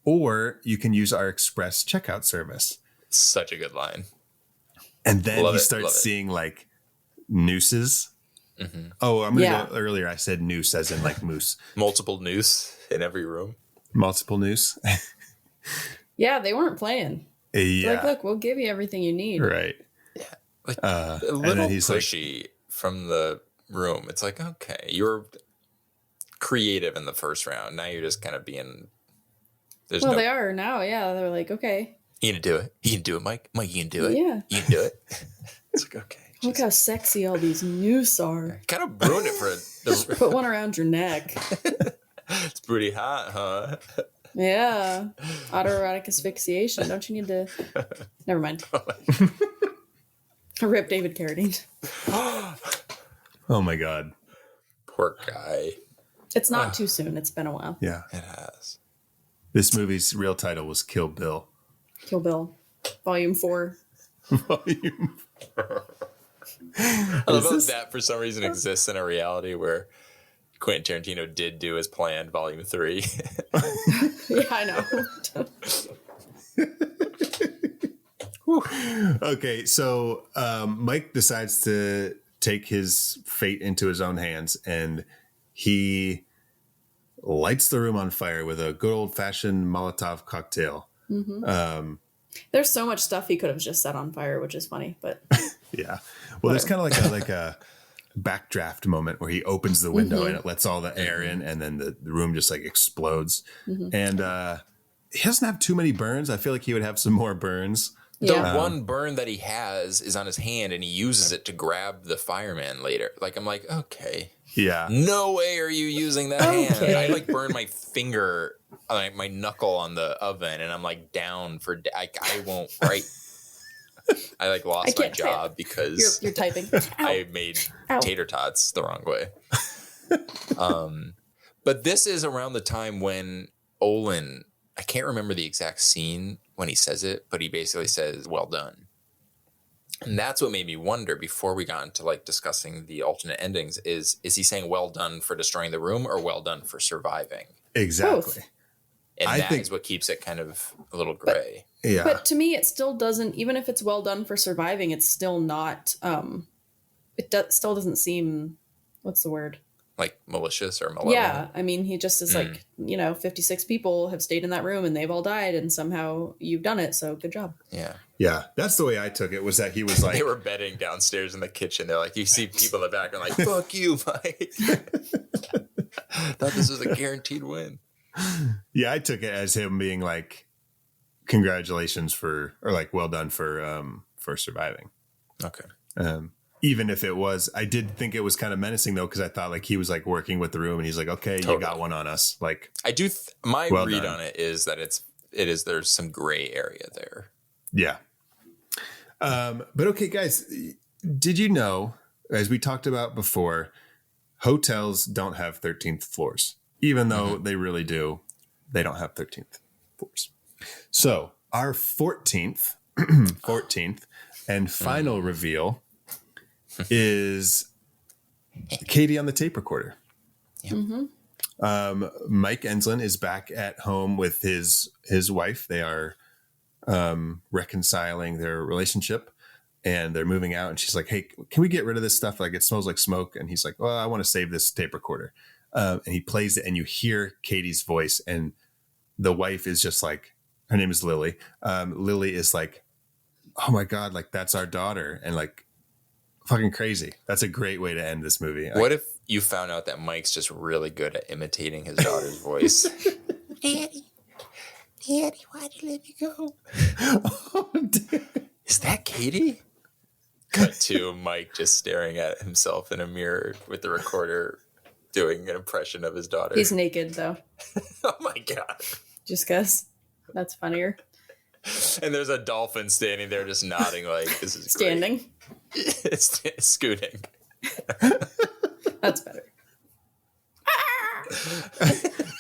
or you can use our express checkout service. Such a good line. And then he starts seeing like nooses. Oh, I'm going to go earlier. I said noose as in like moose. Multiple noose in every room. Multiple noose. Yeah, they weren't playing. Yeah. Like, look, we'll give you everything you need. Right. Yeah. Like a little pushy from the room. It's like, okay, you were creative in the first round. Now you're just kind of being... They are now. Yeah. They're like, okay. You can do it. You can do it, Mike. Mike, you can do it. Yeah. You can do it. It's like, okay. Look how sexy all these noose are. Kind of ruined it for Put one around your neck. It's pretty hot, huh? Yeah. Autoerotic asphyxiation. Don't you need to... Never mind. Rip David Carradine. Oh my God. Poor guy. It's not too soon. It's been a while. Yeah. It has. This movie's real title was Kill Bill. Kill Bill. Volume 4. Volume. I love that for some reason exists in a reality where Quentin Tarantino did do his planned Volume 3. Yeah, I know. Okay, so Mike decides to take his fate into his own hands, and he lights the room on fire with a good old-fashioned Molotov cocktail. Mm-hmm. There's so much stuff he could have just set on fire, which is funny, but yeah. Well, there's kind of like a backdraft moment where he opens the window and it lets all the air in, and then the room just like explodes. And he doesn't have too many burns. I feel like he would have some more burns. Yeah. The one burn that he has is on his hand, and he uses it to grab the fireman later. Like, I'm like, okay. Yeah. No way are you using that hand. I like burned my finger, like my knuckle on the oven, and I'm like down for, I won't write. I like lost my job because you're typing. I made tater tots the wrong way. But this is around the time when Olin, I can't remember the exact scene when he says it, but he basically says, well done. And that's what made me wonder before we got into like discussing the alternate endings is he saying well done for destroying the room or well done for surviving? Exactly. Both. And that is what keeps it kind of a little gray. Yeah. But to me, it still doesn't, even if it's well done for surviving, it's still not, still doesn't seem, what's the word? Like malicious or malevolent. Yeah. I mean, he just is like, 56 people have stayed in that room and they've all died and somehow you've done it. So good job. Yeah. Yeah. That's the way I took it, was that he was like, they were bedding downstairs in the kitchen. They're like, you see people in the back are like, fuck you, Mike. Thought this was a guaranteed win. Yeah, I took it as him being like, congratulations or like, well done for surviving. Okay. Even if it was, I did think it was kind of menacing though, because I thought like he was like working with the room and he's like, okay, you got one on us. Like, I do. My well read done. on it is that there's some gray area there. Yeah. But okay, guys, did you know, as we talked about before, hotels don't have 13th floors, even though they really do. They don't have 13th floors. So our 14th and final reveal is Katie on the tape recorder. Mike Enslin is back at home with his wife. They are reconciling their relationship and they're moving out, and she's like, hey, can we get rid of this stuff? Like, it smells like smoke. And he's like, well, I want to save this tape recorder. And he plays it and you hear Katie's voice, and the wife is just like, her name is Lily. Lily is like, oh my God, like that's our daughter. And like, fucking crazy. That's a great way to end this movie. What if you found out that Mike's just really good at imitating his daughter's voice? Daddy, why'd you let me go? Oh, is that Katie? Cut to Mike just staring at himself in a mirror with the recorder doing an impression of his daughter. He's naked though. Oh my God. Just guess. That's funnier. And there's a dolphin standing there just nodding like, this is Standing. great. It's scooting. That's better.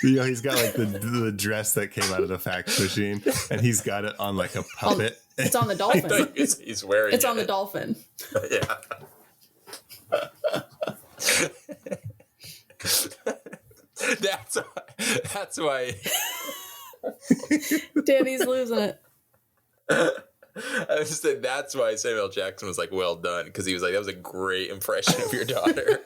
He's got like the dress that came out of the fax machine, and he's got it on like a puppet. It's on the dolphin. He's wearing It's on the dolphin. Yeah. That's why. Danny's losing it. I just said that's why Samuel Jackson was like, well done, because he was like, that was a great impression of your daughter.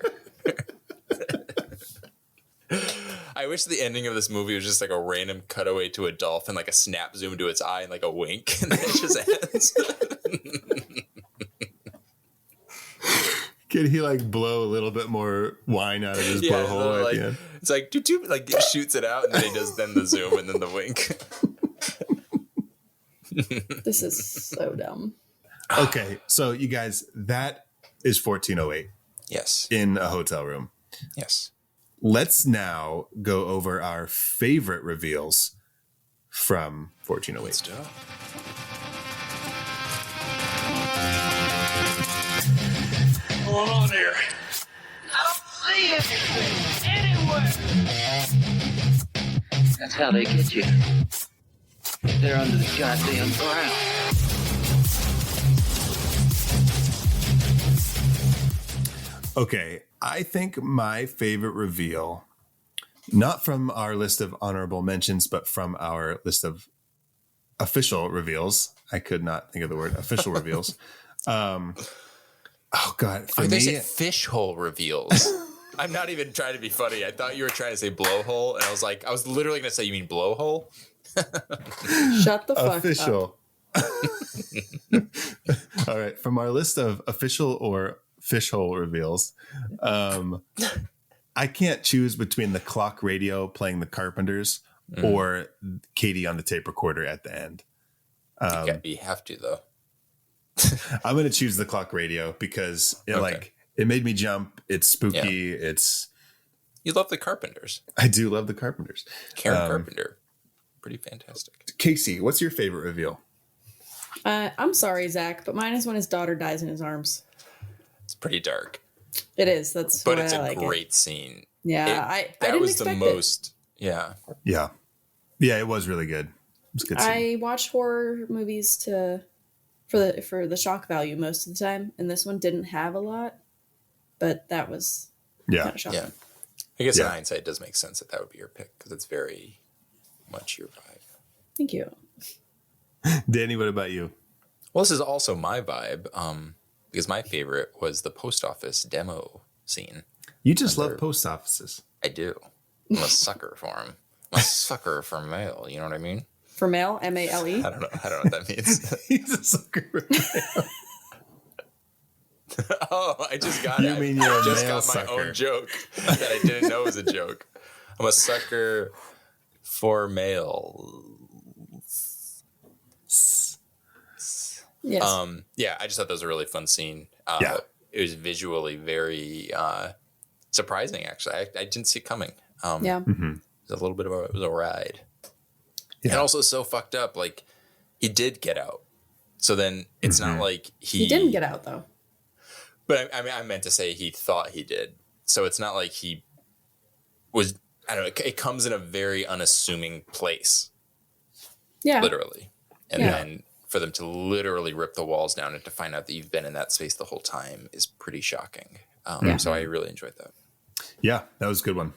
I wish the ending of this movie was just like a random cutaway to a dolphin, like a snap zoom to its eye and like a wink, and then it just ends. Can he like blow a little bit more wine out of his blowhole at the end? It's like doo-doo, like it shoots it out, and then he does then the zoom and then the wink. This is so dumb. Okay, so you guys, that is 1408 Yes. in a hotel room. Yes. Let's now go over our favorite reveals from 1408. Let's do it. What's going on here? I don't see anything anywhere. That's how they get you. They're under the goddamn ground. Okay, I think my favorite reveal, not from our list of honorable mentions, but from our list of official reveals. I could not think of the word official reveals. Oh God, for They me, said fish hole reveals. I'm not even trying to be funny. I thought you were trying to say blowhole, and I was literally going to say, you mean blowhole? Shut the fuck up. official. All right, from our list of official or fish hole reveals, I can't choose between the clock radio playing the Carpenters or Katie on the tape recorder at the end. You have to, though. I'm going to choose the clock radio because it made me jump. It's spooky. Yeah. You love the Carpenters. I do love the Carpenters. Karen Carpenter. Pretty fantastic. Casey, what's your favorite reveal? I'm sorry, Zach, but mine is when his daughter dies in his arms. It's pretty dark. It is. That's But why it's I a like great scene. Yeah, I that didn't was expect the most. Yeah. Yeah, it was really good. It was a good scene. I watch horror movies for the shock value most of the time, and this one didn't have a lot, but that was kind of shocking. Yeah. I guess in hindsight, it does make sense that would be your pick because it's very much your vibe. Thank you. Danny, what about you? Well, this is also my vibe because my favorite was the post office demo scene. You just love post offices. I do. I'm a sucker for them. I'm a sucker for mail. You know what I mean? For mail, M-A-L-E. I don't know what that means. He's a sucker for mail. Oh, I just got it. You mean you're a just mail got my sucker. own joke that I didn't know was a joke. I'm a sucker for mail. Yes. I just thought that was a really fun scene. It was visually very surprising, actually. I didn't see it coming. It was a little bit of a ride. Yeah. And also so fucked up. Like, he did get out. So then it's not like he didn't get out, though. But I mean, I meant to say he thought he did. So it's not like he was, I don't know, it comes in a very unassuming place. Yeah. Literally. And then for them to literally rip the walls down and to find out that you've been in that space the whole time is pretty shocking. So I really enjoyed that. Yeah, that was a good one.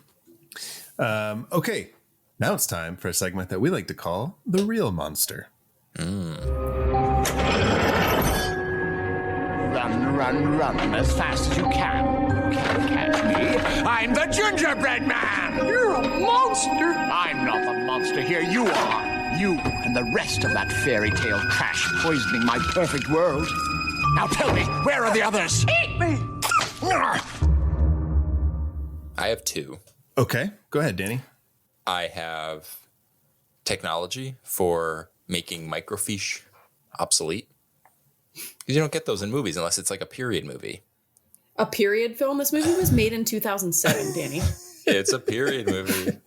Okay, now it's time for a segment that we like to call The Real Monster. Run, run, run as fast as you can. You can't catch me. I'm the gingerbread man. You're a monster. I'm not the monster here. You are. You and the rest of that fairy tale trash poisoning my perfect world. Now tell me, where are the others? Eat me! I have two. Okay, go ahead, Danny. I have technology for making microfiche obsolete. Because you don't get those in movies unless it's like a period movie. A period film? This movie was made in 2007, Danny. It's a period movie.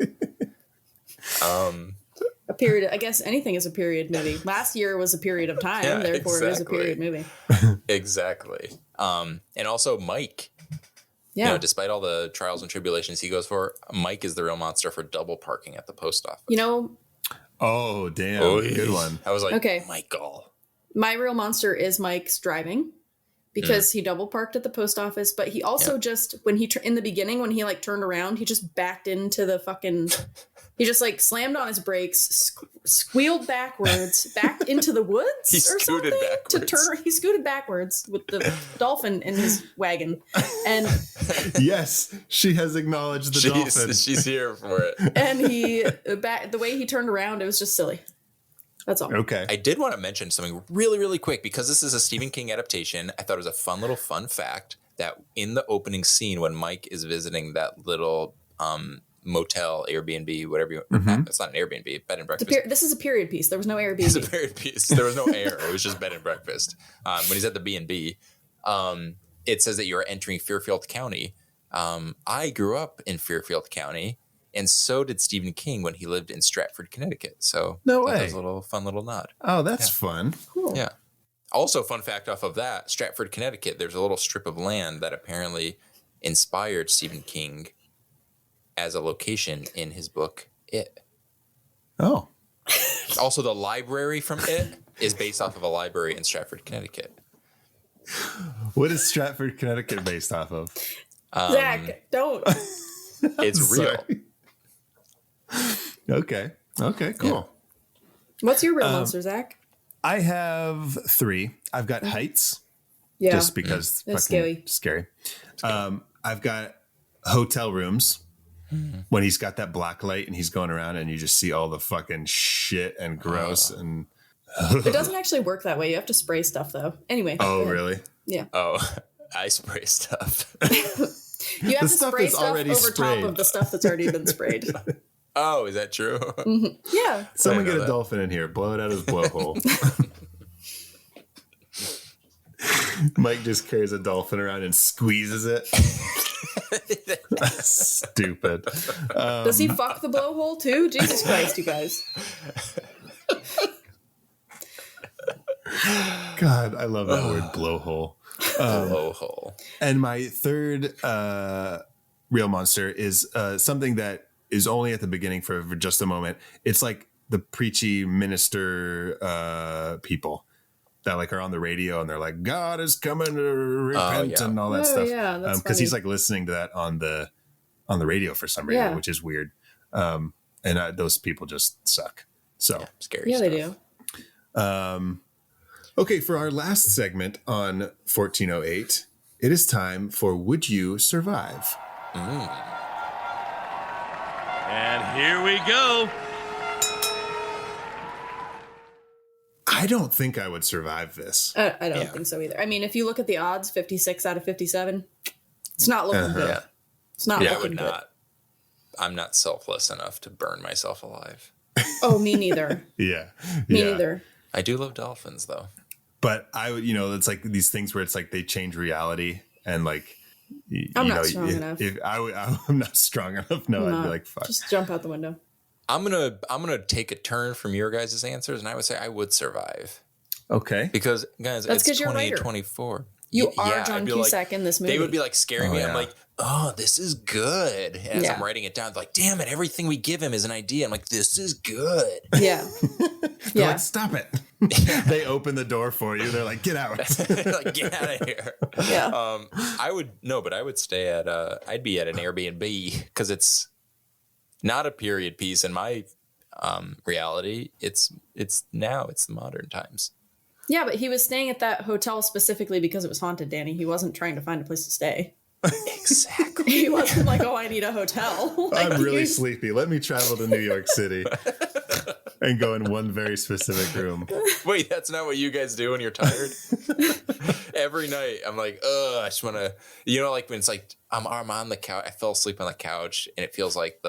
A period. I guess anything is a period movie. Last year was a period of time, therefore it is a period movie. Exactly. And also Mike. Yeah. You know, despite all the trials and tribulations he goes for, Mike is the real monster for double parking at the post office. You know. Oh, damn. Oh, good one. I was like, okay. Michael. My real monster is Mike's driving because he double parked at the post office, but he also just, when he, in the beginning, when he like turned around, he just backed into the fucking, he just like slammed on his brakes, squealed backwards, backed into the woods he or scooted something. backwards. He scooted backwards with the dolphin in his wagon. And yes, she has acknowledged the dolphin. She's here for it. And the way he turned around, it was just silly. That's all. Okay. I did want to mention something really, really quick because this is a Stephen King adaptation. I thought it was a fun little fun fact that in the opening scene when Mike is visiting that little motel, Airbnb, whatever you want. It's not an Airbnb, bed and breakfast. This is a period piece. There was no Airbnb. It's a period piece. There was no air. It was just bed and breakfast. When he's at the B&B, it says that you're entering Fairfield County. I grew up in Fairfield County, and so did Stephen King when he lived in Stratford, Connecticut. So No that way. was a fun little nod. Oh, that's fun. Cool. Yeah. Also, fun fact off of that, Stratford, Connecticut, there's a little strip of land that apparently inspired Stephen King as a location in his book, It. Oh. Also, the library from It is based off of a library in Stratford, Connecticut. What is Stratford, Connecticut based off of? Zach, don't. It's real. Okay. Okay, cool. What's your real monster, Zach? I have 3. I've got heights. Yeah. Just because It's fucking scary. I've got hotel rooms when he's got that black light and he's going around and you just see all the fucking shit and gross and It doesn't actually work that way. You have to spray stuff, though. Anyway. oh really? Yeah. Oh, I spray stuff. You have to stuff spray that's stuff already over sprayed. top of the stuff that's already been sprayed. Oh, is that true? Yeah. Someone I know get a that. dolphin in here, blow it out of his blowhole. Mike just carries a dolphin around and squeezes it. Stupid. Does he fuck the blowhole too? Jesus Christ, you guys. God, I love that word blowhole. Blowhole. And my third real monster is something that is only at the beginning for just a moment. It's like the preachy minister people that like are on the radio and they're like, God is coming to repent and all that stuff. Yeah, that's because he's funny. like listening to that on the radio for some reason, Yeah. which is weird. And those people just suck. So Scary Yeah, stuff. they do. okay, for our last segment on 1408, it is time for Would You Survive? And here we go. I don't think I would survive this. I don't think so either. I mean, if you look at the odds, 56 out of 57, it's not looking good. Yeah. It's not Yeah, I looking would good. not. I'm not selfless enough to burn myself alive. Oh, me neither. Yeah. Me yeah. neither. I do love dolphins, though. But I would, it's like these things where it's like they change reality and like, I'm not strong enough. I'm not strong enough. No, I'd be like, fuck. Just jump out the window. I'm gonna take a turn from your guys' answers, and I would say I would survive Okay. because guys, That's it's 'cause you're a writer. 2024. You are I'd John be Cusack in this movie. They would be like scaring me. yeah. I'm like, oh, this is good. And as Yeah. I'm writing it down, like, damn it, everything we give him is an idea. I'm like, this is good. Yeah. They're Yeah. like, stop it. They open the door for you. They're like, get out. Like, get out of here. Yeah. I would stay at I'd be at an Airbnb because it's not a period piece in my reality. It's now it's the modern times. Yeah, but he was staying at that hotel specifically because it was haunted, Danny. He wasn't trying to find a place to stay. Exactly. He wasn't like, oh, I need a hotel. Like, I'm really he's- sleepy. Let me travel to New York City and go in one very specific room. Wait, that's not what you guys do when you're tired? Every night I'm like, I just want to, like when it's like I'm on the couch, I fell asleep on the couch and it feels like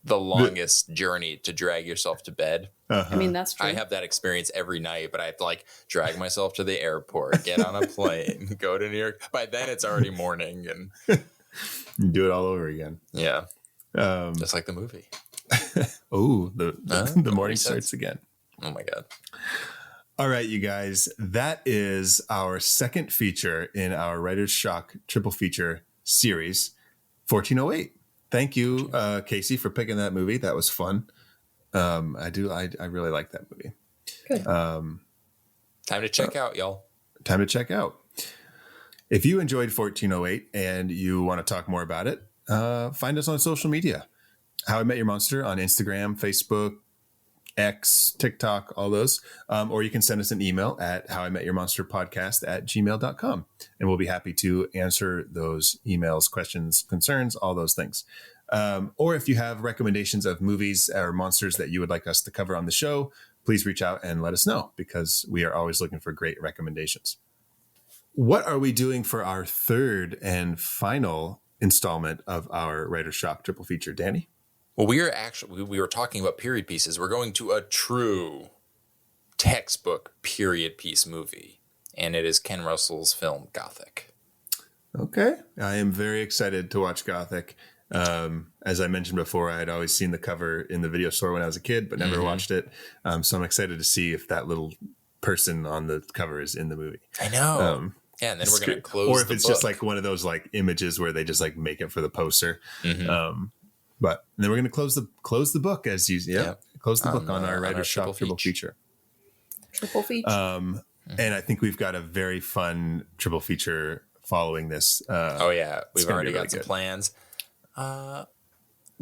the longest journey to drag yourself to bed. I mean, that's true. I have that experience every night, but I have to like drag myself to the airport, get on a plane, go to New York. By then it's already morning and You do it all over again. yeah, just like the movie. Oh, the morning makes starts sense. again. Oh my God. All right, you guys, that is our second feature in our Writer's Shock triple feature series, 1408. Thank you, Casey, for picking that movie. That was fun. I really like that movie. Good. Time to check out, y'all. Time to check out. If you enjoyed 1408 and you want to talk more about it, find us on social media. How I Met Your Monster on Instagram, Facebook, X, TikTok, all those. Or you can send us an email at howimetyourmonsterpodcast@gmail.com. And we'll be happy to answer those emails, questions, concerns, all those things. Or if you have recommendations of movies or monsters that you would like us to cover on the show, please reach out and let us know because we are always looking for great recommendations. What are we doing for our third and final installment of our Writer's Shock triple feature, Danny? Well, we were talking about period pieces. We're going to a true textbook period piece movie, and it is Ken Russell's film Gothic. Okay. I am very excited to watch Gothic. As I mentioned before, I had always seen the cover in the video store when I was a kid, but never watched it. So I'm excited to see if that little person on the cover is in the movie. I know. And then we're going to close or if the it's book. just like one of those like images where they just like make it for the poster. But then we're going to close the book as you close the book on our Writer's Shop triple feature. Triple feature. And I think we've got a very fun triple feature following this. We've already got some plans. But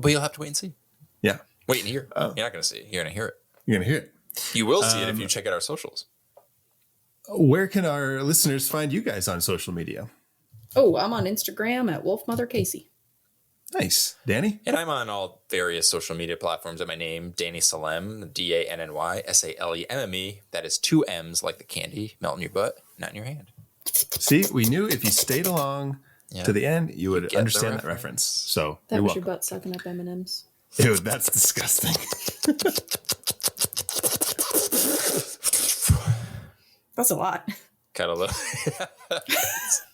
you'll have to wait and see. Yeah. Wait and hear. You're not going to see it. You're going to hear it. You're going to hear it. You will see it if you check out our socials. Where can our listeners find you guys on social media? Oh, I'm on Instagram at WolfMotherCasey. Nice. Danny? And I'm on all various social media platforms at my name, Danny Salem, DANNYSALEMME. That is 2 M's like the candy, melt in your butt, not in your hand. See, we knew if you stayed along to the end, you would understand that reference. So that was your butt sucking up M&M's. Ew, that's disgusting. That's a lot. Kind of low.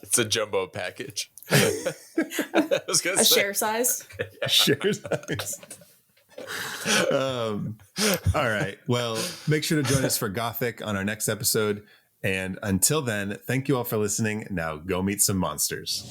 It's a jumbo package. I was gonna say. Share size. Share size. All right. Well, make sure to join us for Gothic on our next episode. And until then, thank you all for listening. Now go meet some monsters.